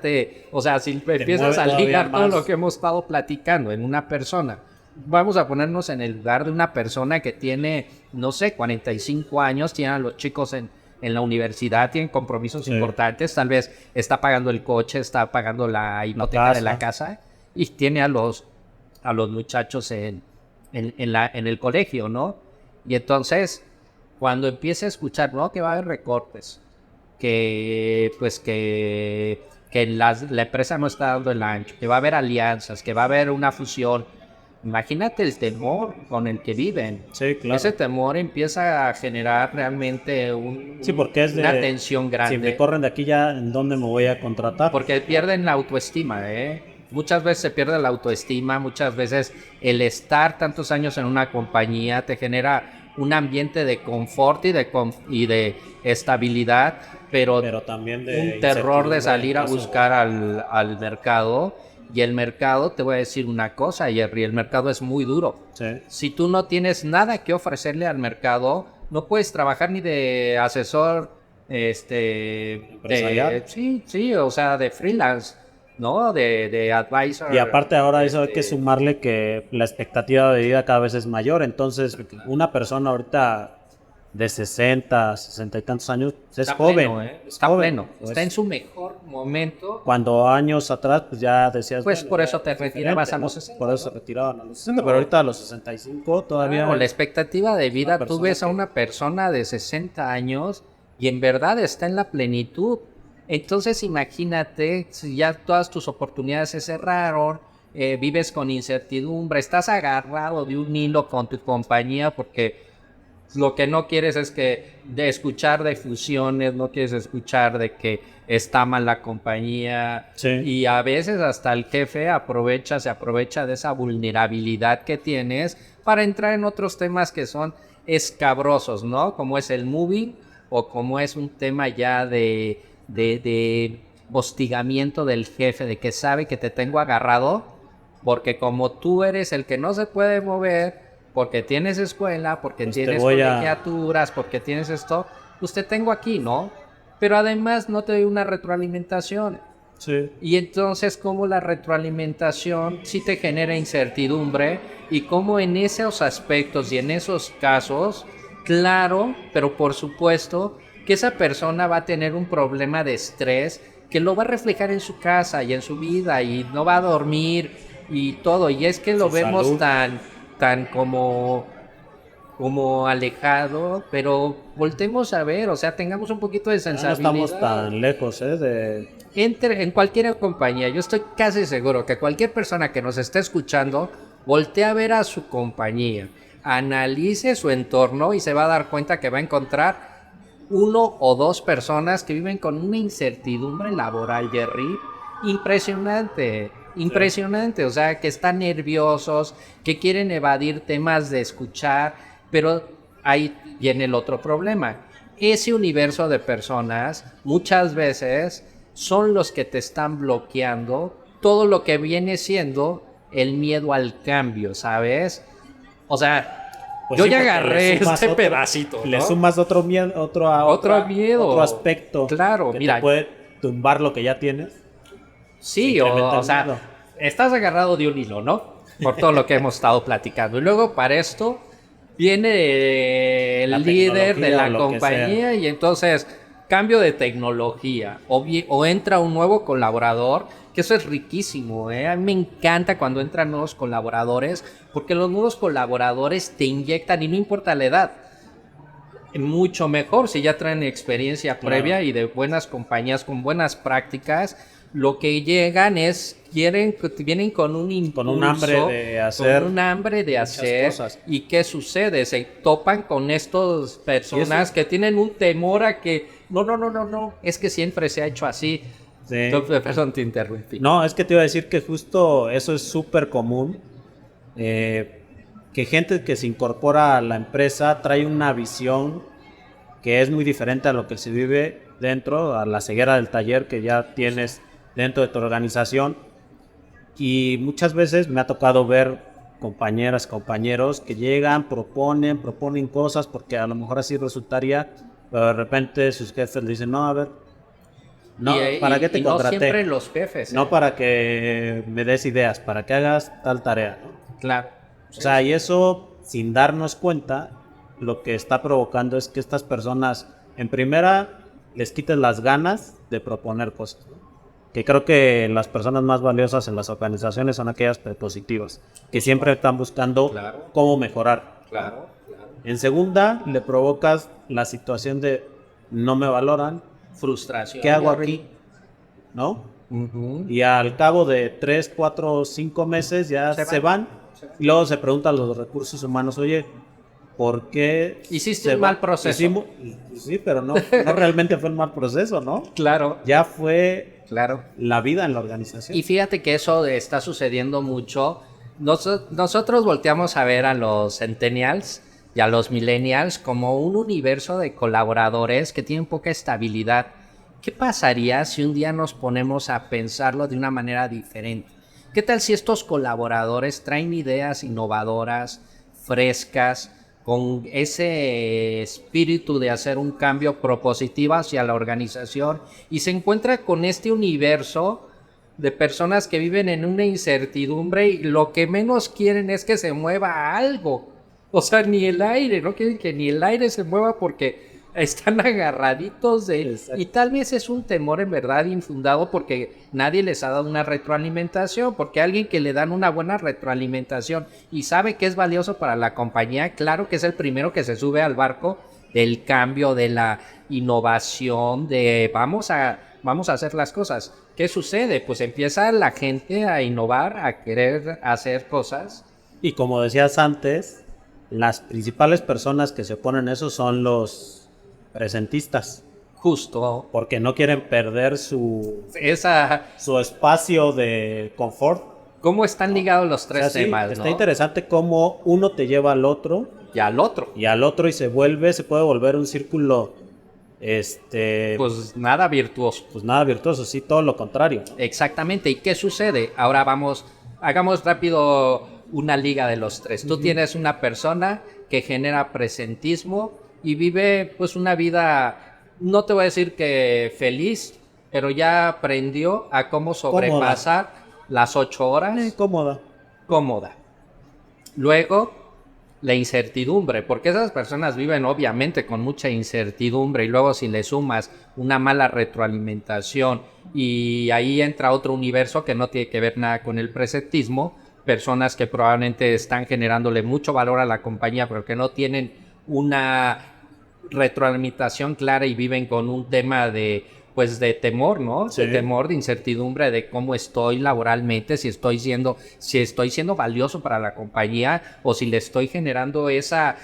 o sea, si empiezas a ligar todo lo que hemos estado platicando en una persona, vamos a ponernos en el lugar de una persona que tiene, no sé, 45 años, tiene a los chicos en la universidad, tienen compromisos importantes, tal vez está pagando el coche, está pagando la hipoteca de la casa y tiene a los muchachos en el colegio, ¿no? Y entonces, cuando empiece a escuchar, ¿no? Que va a haber recortes, que la empresa no está dando el ancho, que va a haber alianzas, que va a haber una fusión. Imagínate el temor con el que viven. Sí, claro. Ese temor empieza a generar realmente porque es una tensión grande. Si me corren de aquí ya, ¿en dónde me voy a contratar? Porque pierden la autoestima, ¿eh? Muchas veces se pierde la autoestima, muchas veces el estar tantos años en una compañía te genera un ambiente de confort y de estabilidad, pero también un terror de salir a buscar al mercado. Y el mercado, te voy a decir una cosa, Jerry, el mercado es muy duro. Sí. Si tú no tienes nada que ofrecerle al mercado, no puedes trabajar ni de asesor, empresarial. Sí, o sea, de freelance, ¿no? De advisor. Y aparte ahora eso hay que sumarle que la expectativa de vida cada vez es mayor, entonces una persona ahorita de 60, 60 y tantos años es joven. Está pleno, está en su mejor momento. Cuando años atrás pues ya decías... Pues por eso te retirabas a los 60. Por eso se retiraban a los 60, pero ahorita a los 65 todavía... Con la expectativa de vida, tú ves a una persona de 60 años y en verdad está en la plenitud. Entonces imagínate, si ya todas tus oportunidades se cerraron, vives con incertidumbre, estás agarrado de un hilo con tu compañía porque lo que no quieres es de escuchar de fusiones, no quieres escuchar de que está mal la compañía. Sí. Y a veces hasta el jefe se aprovecha de esa vulnerabilidad que tienes para entrar en otros temas que son escabrosos, ¿no? Como es el moving o como es un tema ya de hostigamiento del jefe, de que sabe que te tengo agarrado, porque como tú eres el que no se puede mover, porque tienes escuela, porque pues tienes colegiaturas, porque tienes esto, pues te tengo aquí, ¿no? Pero además no te doy una retroalimentación. Sí. Y entonces, ¿cómo la retroalimentación sí te genera incertidumbre? Y cómo en esos aspectos y en esos casos, claro, pero por supuesto, que esa persona va a tener un problema de estrés que lo va a reflejar en su casa y en su vida y no va a dormir y todo. Y es que lo vemos salud. tan como alejado, pero voltemos a ver, o sea, tengamos un poquito de sensibilidad. No estamos tan lejos, En cualquier compañía, yo estoy casi seguro que cualquier persona que nos esté escuchando voltee a ver a su compañía, analice su entorno y se va a dar cuenta que va a encontrar uno o dos personas que viven con una incertidumbre laboral, Jerry, impresionante, o sea, que están nerviosos, que quieren evadir temas de escuchar, pero ahí viene el otro problema. Ese universo de personas muchas veces son los que te están bloqueando todo lo que viene siendo el miedo al cambio, ¿sabes? O sea, pues yo ya agarré pedacito, ¿no? Le sumas otro miedo, otro aspecto. Claro, que mira, te puede tumbar lo que ya tienes. Sí, o sea, estás agarrado de un hilo, ¿no? Por todo lo que hemos estado platicando. Y luego para esto viene el líder de la compañía y entonces cambio de tecnología o entra un nuevo colaborador, que eso es riquísimo, ¿eh? A mí me encanta cuando entran nuevos colaboradores porque los nuevos colaboradores te inyectan y no importa la edad. Mucho mejor si ya traen experiencia previa y de buenas compañías con buenas prácticas. Lo que llegan vienen con un impulso, con un hambre de hacer, cosas. ¿Y qué sucede? Se topan con estas personas que tienen un temor a que no, es que siempre se ha hecho así. Sí. Perdón, te interrumpí. No, es que te iba a decir que justo eso es súper común, que gente que se incorpora a la empresa trae una visión que es muy diferente a lo que se vive dentro, a la ceguera del taller que ya tienes dentro de tu organización. Y muchas veces me ha tocado ver compañeras, compañeros que llegan, proponen cosas porque a lo mejor así resultaría pero de repente sus jefes le dicen, no, a ver, no, Y, ¿para y- qué te y no contraté? siempre los jefes, No para que me des ideas, para que hagas tal tarea, ¿no? Claro. O sea, y eso, sin darnos cuenta, lo que está provocando es que estas personas, en primera, les quites las ganas de proponer cosas, ¿no? Que creo que las personas más valiosas en las organizaciones son aquellas positivas, que siempre están buscando Claro. cómo mejorar. Claro, claro. En segunda, le provocas la situación de no me valoran, Frustración. ¿qué hago aquí? ¿No? Ujú. Y al cabo de 3, 4, 5 meses ya se van. Y luego se preguntan los recursos humanos, oye, ¿por qué Hiciste se un va? mal proceso. Sí, pero no realmente fue un mal proceso, ¿no? Claro, Ya fue claro. la vida en la organización. Y fíjate que eso está sucediendo mucho. Nosotros volteamos a ver a los centennials y a los millennials como un universo de colaboradores que tienen poca estabilidad. ¿Qué pasaría si un día nos ponemos a pensarlo de una manera diferente? ¿Qué tal si estos colaboradores traen ideas innovadoras, frescas, con ese espíritu de hacer un cambio propositivo hacia la organización y se encuentra con este universo de personas que viven en una incertidumbre y lo que menos quieren es que se mueva algo? O sea, ni el aire, no quieren que ni el aire se mueva porque están agarraditos de... Exacto. Y tal vez es un temor en verdad infundado porque nadie les ha dado una retroalimentación, porque alguien que le dan una buena retroalimentación y sabe que es valioso para la compañía, claro que es el primero que se sube al barco del cambio, de la innovación, de vamos a hacer las cosas. ¿Qué sucede? Pues empieza la gente a innovar, a querer hacer cosas. Y como decías antes, las principales personas que se oponen a eso son los presentistas, Justo porque no quieren perder su esa... espacio de confort. ¿Cómo están ligados los O tres sea, sí, temas, está no? interesante cómo uno te lleva al otro Y al otro. y se puede volver un círculo, Pues nada virtuoso. pues nada virtuoso, sí, todo lo contrario. Exactamente. ¿Y qué sucede? Ahora hagamos rápido una liga de los tres. Tú tienes una persona que genera presentismo y vive pues una vida, no te voy a decir que feliz, pero ya aprendió a cómo sobrepasar las 8 horas Cómoda. cómoda. Luego, la incertidumbre, porque esas personas viven obviamente con mucha incertidumbre y luego si le sumas una mala retroalimentación y ahí entra otro universo que no tiene que ver nada con el presentismo, personas que probablemente están generándole mucho valor a la compañía pero que no tienen una retroalimentación clara y viven con un tema de pues de temor, ¿no? Sí. De temor, de incertidumbre de cómo estoy laboralmente, si estoy siendo valioso para la compañía o si le estoy generando esa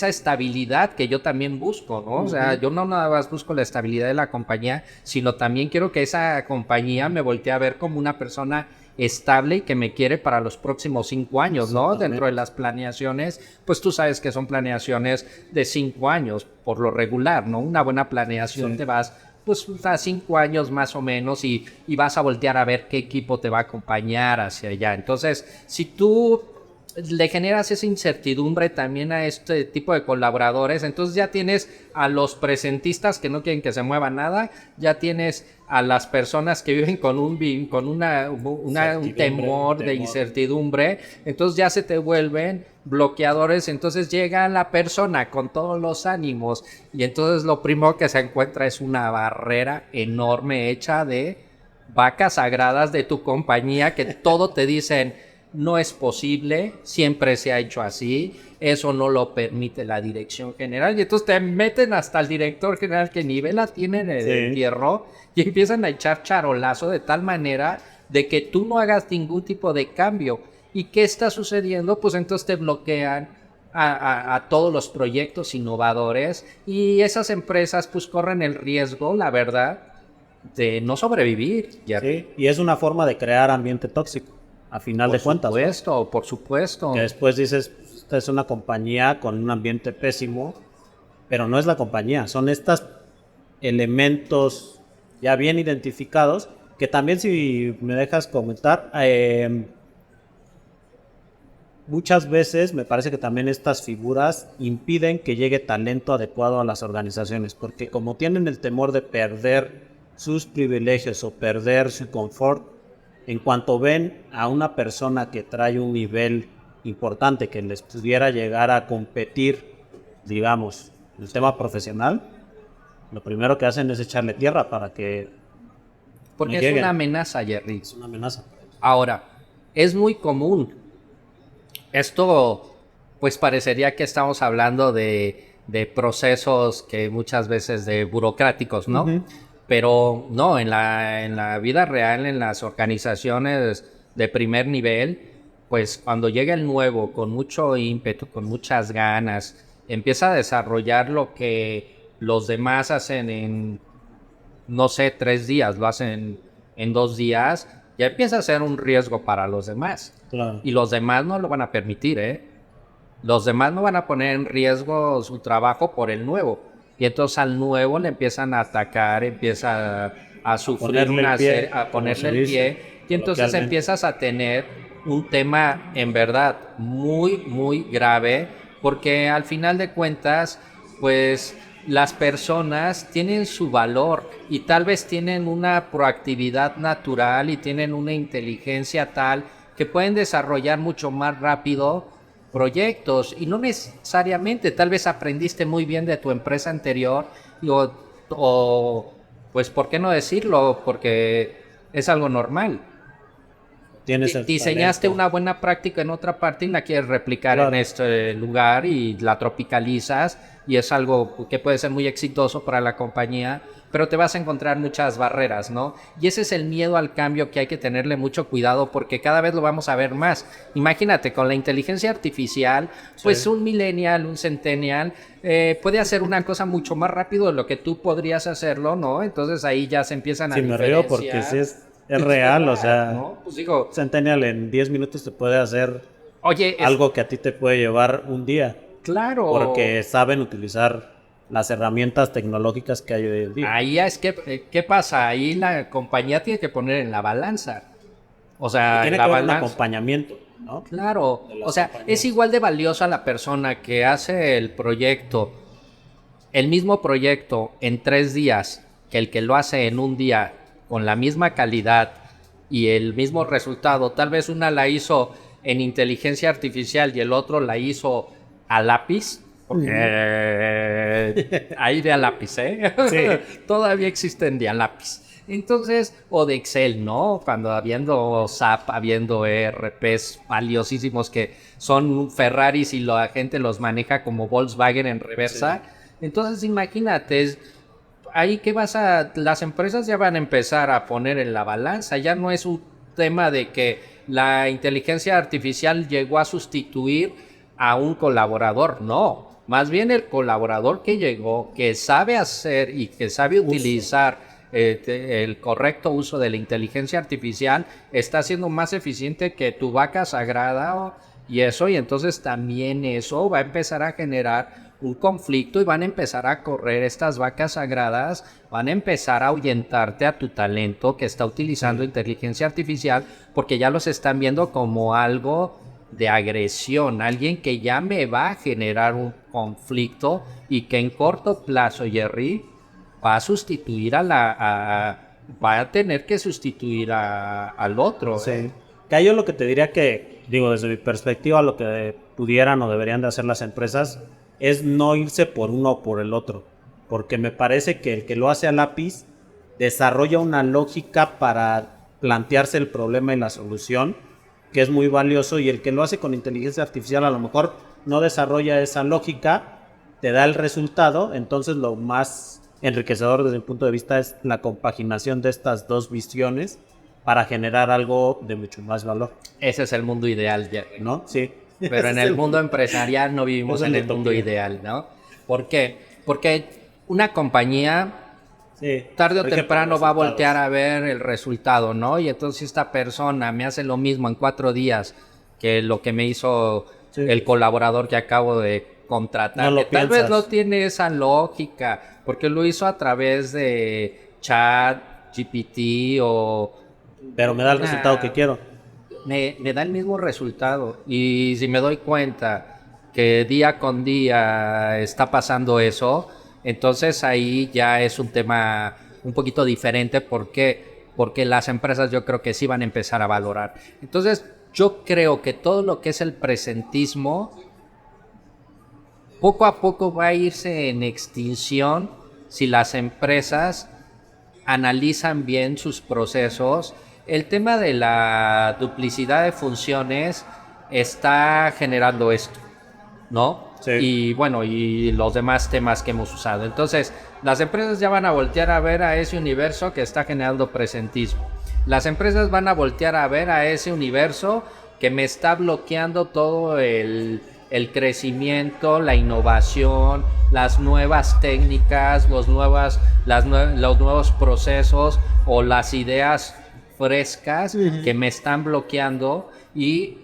estabilidad que yo también busco, ¿no? O sea, yo no nada más busco la estabilidad de la compañía, sino también quiero que esa compañía me voltee a ver como una persona estable y que me quiere para los próximos 5 años, ¿no? Dentro de las planeaciones, pues tú sabes que son planeaciones de 5 años por lo regular, ¿no? Una buena planeación te vas pues a 5 años más o menos y vas a voltear a ver qué equipo te va a acompañar hacia allá. Entonces, si tú le generas esa incertidumbre también a este tipo de colaboradores, entonces ya tienes a los presentistas que no quieren que se mueva nada, ya tienes a las personas que viven con un temor de incertidumbre, entonces ya se te vuelven bloqueadores, entonces llega la persona con todos los ánimos y entonces lo primero que se encuentra es una barrera enorme hecha de vacas sagradas de tu compañía que todo te dicen no es posible, siempre se ha hecho así, eso no lo permite la dirección general y entonces te meten hasta el director general que ni vela tiene en el entierro y empiezan a echar charolazo de tal manera de que tú no hagas ningún tipo de cambio. ¿Y qué está sucediendo? Pues entonces te bloquean a todos los proyectos innovadores y esas empresas pues corren el riesgo, la verdad, de no sobrevivir. Sí, y es una forma de crear ambiente tóxico, a final de cuentas. Por supuesto. Que después dices, esta es una compañía con un ambiente pésimo, pero no es la compañía, son estos elementos ya bien identificados, que también si me dejas comentar, muchas veces me parece que también estas figuras impiden que llegue talento adecuado a las organizaciones, porque como tienen el temor de perder sus privilegios o perder su confort, en cuanto ven a una persona que trae un nivel importante que les pudiera llegar a competir, digamos, en el tema profesional, lo primero que hacen es echarle tierra para que Porque no es lleguen. una amenaza, Jerry. Es una amenaza. Ahora, es muy común. Esto, pues parecería que estamos hablando de procesos que muchas veces de burocráticos, ¿no? Ujú. Pero no, en la vida real, en las organizaciones de primer nivel, pues cuando llega el nuevo con mucho ímpetu, con muchas ganas, empieza a desarrollar lo que los demás hacen en, no sé, 3 días, lo hacen en 2 días, ya empieza a ser un riesgo para los demás. Claro. Y los demás no lo van a permitir, ¿eh? Los demás no van a poner en riesgo su trabajo por el nuevo. Y entonces al nuevo le empiezan a atacar, empieza a sufrir Ponerle el pie, a como ponerle se el dice pie. Y entonces coloquialmente. empiezas a tener un tema en verdad muy, muy grave, porque al final de cuentas, pues las personas tienen su valor y tal vez tienen una proactividad natural y tienen una inteligencia tal que pueden desarrollar mucho más rápido proyectos y no necesariamente, tal vez aprendiste muy bien de tu empresa anterior o pues, ¿por qué no decirlo? Porque es algo normal. Tienes el Diseñaste talento. una buena práctica en otra parte y la quieres replicar en Claro. este lugar y la tropicalizas y es algo que puede ser muy exitoso para la compañía, pero te vas a encontrar muchas barreras, ¿no? Y ese es el miedo al cambio que hay que tenerle mucho cuidado porque cada vez lo vamos a ver más. Imagínate, con la inteligencia artificial, pues Sí. un millennial, un centennial, puede hacer una cosa mucho más rápido de lo que tú podrías hacerlo, ¿no? Entonces ahí ya se empiezan a Sí, me río porque sí diferenciar. es real, o ¿Verdad? sea, ¿No? Pues digo, Centennial en 10 minutos te puede hacer oye, algo que a ti te puede llevar un día, claro, porque saben utilizar las herramientas tecnológicas que hay hoy en día. ahí es que, ¿qué pasa? Ahí la compañía tiene que poner en la balanza. O Y sea, en tiene la que haber un balanza. acompañamiento, ¿no? Claro, De o las sea, es compañías. igual de valiosa la persona que hace el proyecto, el mismo proyecto en 3 días, que el que lo hace en un día con la misma calidad y el mismo resultado. Tal vez una la hizo en inteligencia artificial y el otro la hizo a lápiz, porque hay de a lápiz, ¿eh? Sí, Todavía existen de a lápiz. Entonces, o de Excel, ¿no? Cuando habiendo SAP, habiendo ERPs valiosísimos que son Ferraris y la gente los maneja como Volkswagen en reversa. sí. Entonces, imagínate, ahí que las empresas ya van a empezar a poner en la balanza, ya no es un tema de que la inteligencia artificial llegó a sustituir a un colaborador, no, más bien el colaborador que llegó, que sabe hacer y que sabe Uso. utilizar el correcto uso de la inteligencia artificial está siendo más eficiente que tu vaca sagrada y eso, y entonces también eso va a empezar a generar un conflicto y van a empezar a correr estas vacas sagradas, van a empezar a ahuyentarte a tu talento que está utilizando inteligencia artificial porque ya los están viendo como algo de agresión, alguien que ya me va a generar un conflicto y que en corto plazo, Jerry, va a sustituir va a tener que sustituir al otro. Sí. Que yo lo que te diría que, digo, desde mi perspectiva, lo que pudieran o deberían de hacer las empresas es no irse por uno o por el otro. Porque me parece que el que lo hace a lápiz desarrolla una lógica para plantearse el problema y la solución, que es muy valioso, y el que lo hace con inteligencia artificial a lo mejor no desarrolla esa lógica, te da el resultado. Entonces lo más enriquecedor desde mi punto de vista es la compaginación de estas dos visiones para generar algo de mucho más valor, Ese es el mundo ideal, Jerry. ¿no? Sí. Pero en el mundo empresarial no vivimos Esa es en la el mundo utopía. ideal, ¿no? ¿Por qué? Porque una compañía Sí. tarde o Rige por temprano va a voltear resultados. a ver el resultado, ¿no? Y entonces si esta persona me hace lo mismo en 4 días que lo que me hizo Sí. el colaborador que acabo de No contratar, lo que tal vez no piensas, tiene esa lógica, porque lo hizo a través de chat, GPT o pero me da el resultado que una quiero. me da el mismo resultado. Y si me doy cuenta que día con día está pasando eso, entonces ahí ya es un tema un poquito diferente. ¿Por qué? Porque las empresas yo creo que sí van a empezar a valorar. Entonces yo creo que todo lo que es el presentismo poco a poco va a irse en extinción si las empresas analizan bien sus procesos. El tema de la duplicidad de funciones está generando esto, ¿no? Sí. Y bueno, y los demás temas que hemos usado. Entonces, las empresas ya van a voltear a ver a ese universo que está generando presentismo. Las empresas van a voltear a ver a ese universo que me está bloqueando todo el crecimiento, la innovación, las nuevas técnicas, los nuevos procesos o las ideas frescas que me están bloqueando. Y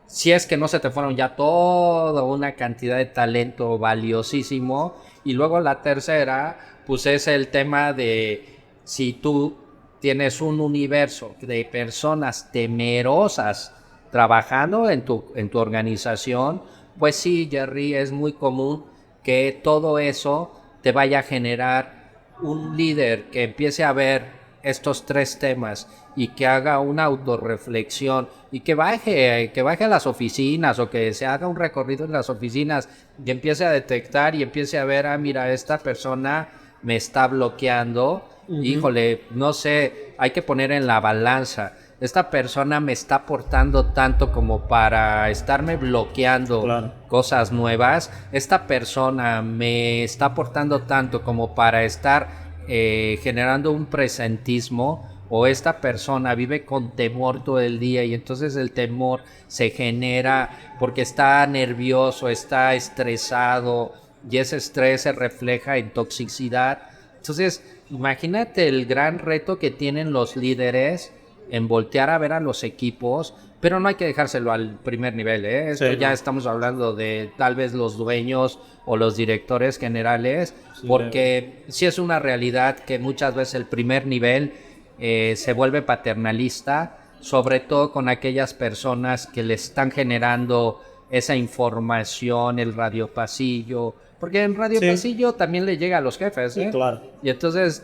si es que no se te fueron ya toda una cantidad de talento valiosísimo. Y luego la tercera, pues es el tema de si tú tienes un universo de personas temerosas trabajando en tu organización, pues sí, Jerry, es muy común que todo eso te vaya a generar un líder que empiece a ver estos tres temas y que haga una autorreflexión y que baje a las oficinas o que se haga un recorrido en las oficinas y empiece a detectar y empiece a ver, mira, esta persona me está bloqueando, híjole, no sé, hay que poner en la balanza. Esta persona me está aportando tanto como para estarme bloqueando cosas nuevas. Esta persona me está aportando tanto como para estar generando un presentismo, o esta persona vive con temor todo el día y entonces el temor se genera porque está nervioso, está estresado y ese estrés se refleja en toxicidad. Entonces, imagínate el gran reto que tienen los líderes en voltear a ver a los equipos, pero no hay que dejárselo al primer nivel, ¿eh? Esto ya estamos hablando de tal vez los dueños o los directores generales, porque sí es una realidad que muchas veces el primer nivel se vuelve paternalista, sobre todo con aquellas personas que le están generando esa información, el radio pasillo, porque en radio pasillo también le llega a los jefes, ¿eh? Sí, claro. Y entonces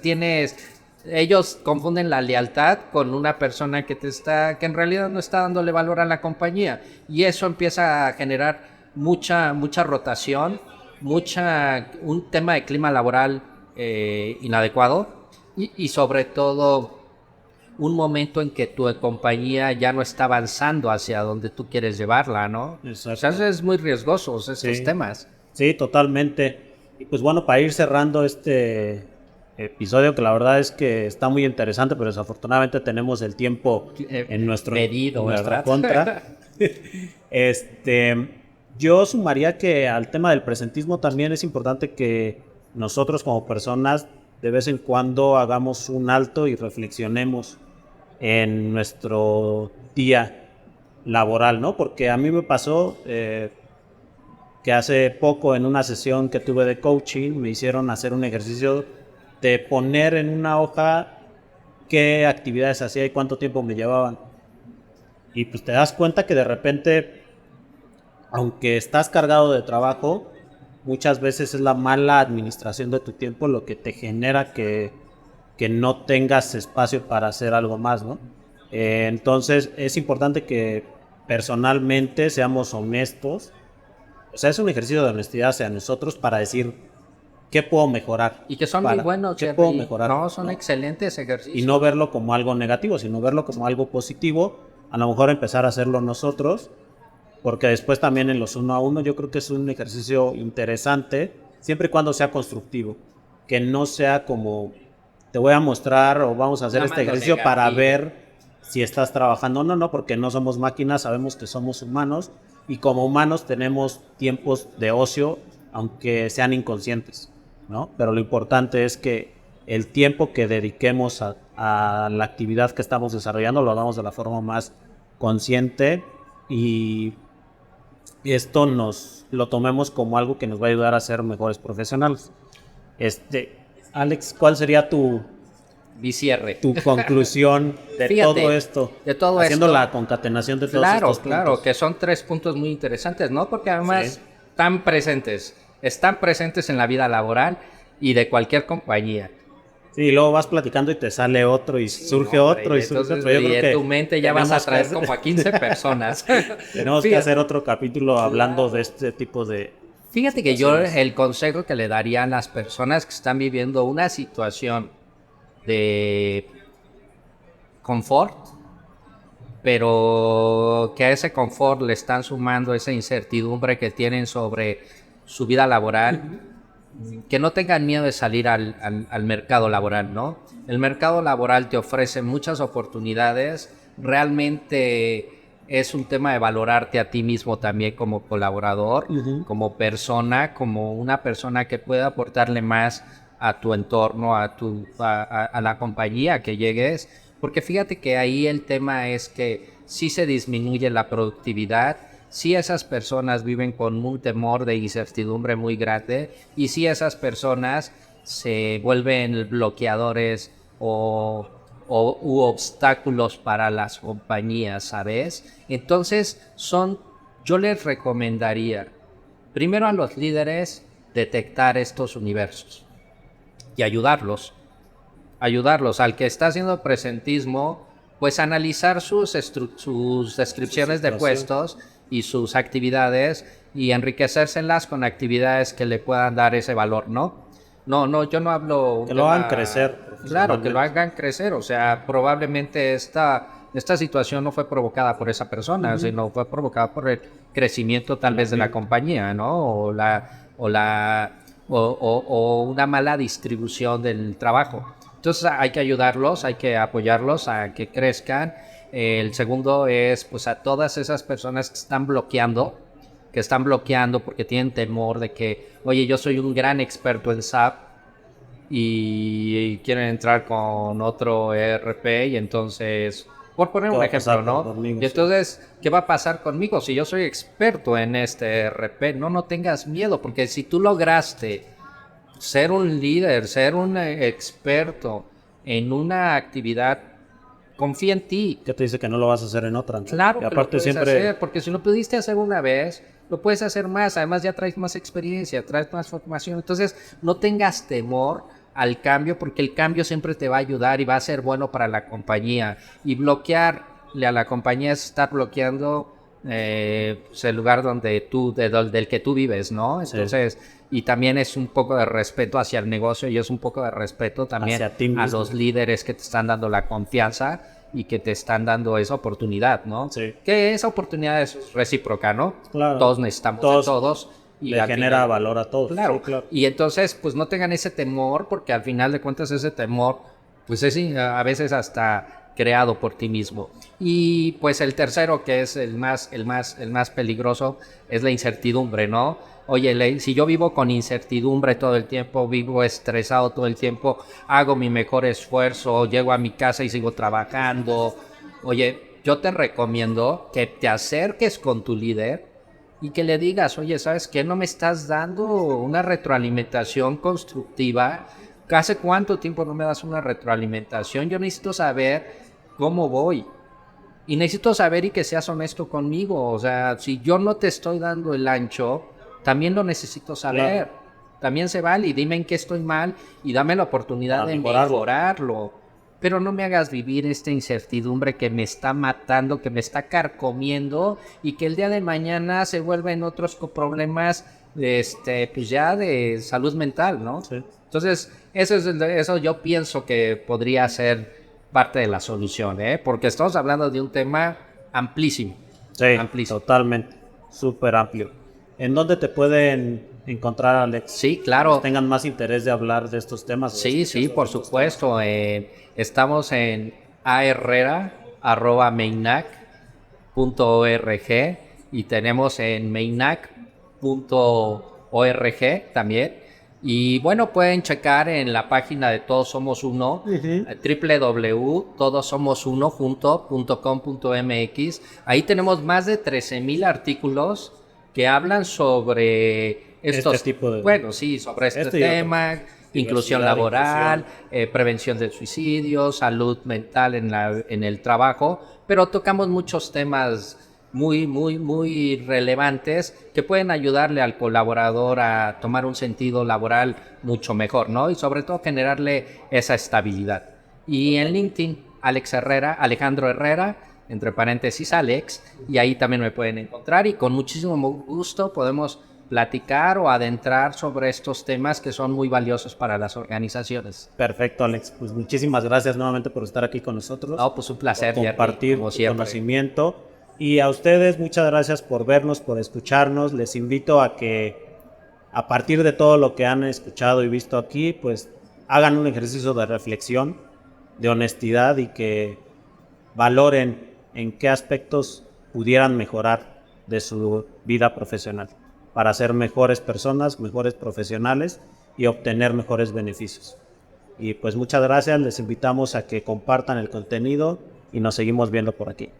ellos confunden la lealtad con una persona que en realidad no está dándole valor a la compañía, y eso empieza a generar mucha rotación, un tema de clima laboral inadecuado y sobre todo un momento en que tu compañía ya no está avanzando hacia donde tú quieres llevarla, ¿no? Exacto. O sea, eso es muy riesgoso, estos temas. Sí, totalmente. Y pues bueno, para ir cerrando este episodio, que la verdad es que está muy interesante, pero desafortunadamente tenemos el tiempo en nuestra contra. Yo sumaría que al tema del presentismo también es importante que nosotros como personas de vez en cuando hagamos un alto y reflexionemos en nuestro día laboral, ¿no? Porque a mí me pasó que hace poco en una sesión que tuve de coaching me hicieron hacer un ejercicio de poner en una hoja qué actividades hacía y cuánto tiempo me llevaban. Y pues te das cuenta que de repente, aunque estás cargado de trabajo, muchas veces es la mala administración de tu tiempo lo que te genera que no tengas espacio para hacer algo más, ¿no? Entonces es importante que personalmente seamos honestos. O sea, es un ejercicio de honestidad hacia nosotros para decir qué puedo mejorar. Y que son muy buenos, ¿qué puedo mejorar? No, son excelentes ejercicios. Y no verlo como algo negativo, sino verlo como algo positivo. A lo mejor empezar a hacerlo nosotros, porque después también en los 1 a 1 yo creo que es un ejercicio interesante, siempre y cuando sea constructivo. Que no sea como, te voy a mostrar o vamos a hacer este ejercicio para ver si estás trabajando. No, porque no somos máquinas, sabemos que somos humanos. Y como humanos tenemos tiempos de ocio, aunque sean inconscientes, ¿no? Pero lo importante es que el tiempo que dediquemos a la actividad que estamos desarrollando lo hagamos de la forma más consciente y esto lo tomemos como algo que nos va a ayudar a ser mejores profesionales. Alex, ¿cuál sería tu mi cierre. Tu conclusión de Fíjate, todo esto. de todo haciendo esto. la concatenación de todos Claro, estos puntos. claro, que son 3 puntos muy interesantes, ¿no? Porque además Sí. están presentes en la vida laboral y de cualquier compañía. Sí, y luego vas platicando y te sale otro y surge Hombre, otro y surge entonces, otro. Yo y creo en que tu mente ya vas a tenemos que traer hacer- como a 15 personas. tenemos que Fíjate. hacer otro capítulo hablando de este tipo de... Fíjate que yo situaciones. el consejo que le daría a las personas que están viviendo una situación de confort, pero que a ese confort le están sumando esa incertidumbre que tienen sobre su vida laboral, que no tengan miedo de salir al mercado laboral, ¿no? El mercado laboral te ofrece muchas oportunidades, realmente es un tema de valorarte a ti mismo también como colaborador, como persona, como una persona que pueda aportarle más a tu entorno, a la compañía que llegues, porque fíjate que ahí el tema es que sí se disminuye la productividad, sí esas personas viven con un temor de incertidumbre muy grande y sí esas personas se vuelven bloqueadores u obstáculos para las compañías, ¿sabes? Entonces yo les recomendaría primero a los líderes detectar estos universos y ayudarlos al que está haciendo presentismo, pues analizar sus descripciones de puestos y sus actividades y enriquecérselas con actividades que le puedan dar ese valor, ¿no? No, yo no hablo... Que lo hagan crecer Claro, que lo profesionalmente. hagan crecer, o sea, probablemente esta situación no fue provocada por esa persona, sino fue provocada por el crecimiento tal vez de la compañía, ¿no? O una mala distribución del trabajo. Entonces hay que ayudarlos, hay que apoyarlos a que crezcan. El segundo es pues a todas esas personas que están bloqueando porque tienen temor de que, oye, yo soy un gran experto en SAP y quieren entrar con otro ERP y entonces, por poner ¿Qué un va a ejemplo, pasar ¿no? conmigo? Y Sí. entonces, ¿qué va a pasar conmigo si yo soy experto en este ERP? No tengas miedo, porque si tú lograste ser un líder, ser un experto en una actividad, confía en ti. ¿Qué te dice que no lo vas a hacer en otra? ¿No? Claro Y que lo aparte puedes siempre... hacer, porque si lo pudiste hacer una vez, lo puedes hacer más. Además ya traes más experiencia, traes más formación. Entonces no tengas temor al cambio, porque el cambio siempre te va a ayudar y va a ser bueno para la compañía. Y bloquearle a la compañía es estar bloqueando pues el lugar del que tú vives, ¿no? Sí. Entonces, y también es un poco de respeto hacia el negocio y es un poco de respeto también Hacia ti a mismo. los líderes que te están dando la confianza y que te están dando esa oportunidad, ¿no? Sí. Que esa oportunidad es recíproca, ¿no? Claro. Todos necesitamos de todos. Y le al genera final- valor a todos. Claro. Sí, claro. Y entonces, pues no tengan ese temor, porque al final de cuentas ese temor, pues es a veces hasta creado por ti mismo. Y pues el tercero, que es el más peligroso, es la incertidumbre, ¿no? Oye, si yo vivo con incertidumbre todo el tiempo, vivo estresado todo el tiempo, hago mi mejor esfuerzo, llego a mi casa y sigo trabajando. Oye, yo te recomiendo que te acerques con tu líder y que le digas, oye, ¿sabes qué? No me estás dando una retroalimentación constructiva. ¿Hace cuánto tiempo no me das una retroalimentación? Yo necesito saber cómo voy. Y necesito saber y que seas honesto conmigo. O sea, si yo no te estoy dando el ancho, también lo necesito saber. Claro. También se vale y dime en qué estoy mal y dame la oportunidad Para de mejorarlo. mejorarlo. Pero no me hagas vivir esta incertidumbre que me está matando, que me está carcomiendo y que el día de mañana se vuelven otros problemas, pues ya de salud mental, ¿no? Sí. Entonces, eso yo pienso que podría ser parte de la solución, ¿eh? Porque estamos hablando de un tema amplísimo. Sí, Amplísimo. totalmente. Súper amplio. ¿En dónde te pueden encontrar, Alex? Sí, claro. Quienes tengan más interés de hablar de estos temas. o de Sí, escuchar sí, sobre por estos supuesto. Estamos en aherrera@meinac.org y tenemos en meinac.org también. Y bueno, pueden checar en la página de Todos Somos Uno, www.todosomosunojunto.com.mx. Ahí tenemos más de 13,000 artículos que hablan sobre estos, tipo de... bueno, sí, sobre este Este y otro. tema, inclusión laboral, prevención del suicidio, salud mental en el trabajo, pero tocamos muchos temas muy relevantes que pueden ayudarle al colaborador a tomar un sentido laboral mucho mejor, ¿no? Y sobre todo generarle esa estabilidad. Y en LinkedIn, Alejandro Herrera, entre paréntesis Alex, y ahí también me pueden encontrar y con muchísimo gusto podemos platicar o adentrar sobre estos temas que son muy valiosos para las organizaciones. Perfecto, Alex. Pues muchísimas gracias nuevamente por estar aquí con nosotros. No, pues un placer, por compartir Jerry, conocimiento. Y a ustedes, muchas gracias por vernos, por escucharnos. Les invito a que a partir de todo lo que han escuchado y visto aquí, pues hagan un ejercicio de reflexión, de honestidad y que valoren en qué aspectos pudieran mejorar de su vida profesional para ser mejores personas, mejores profesionales y obtener mejores beneficios. Y pues muchas gracias, les invitamos a que compartan el contenido y nos seguimos viendo por aquí.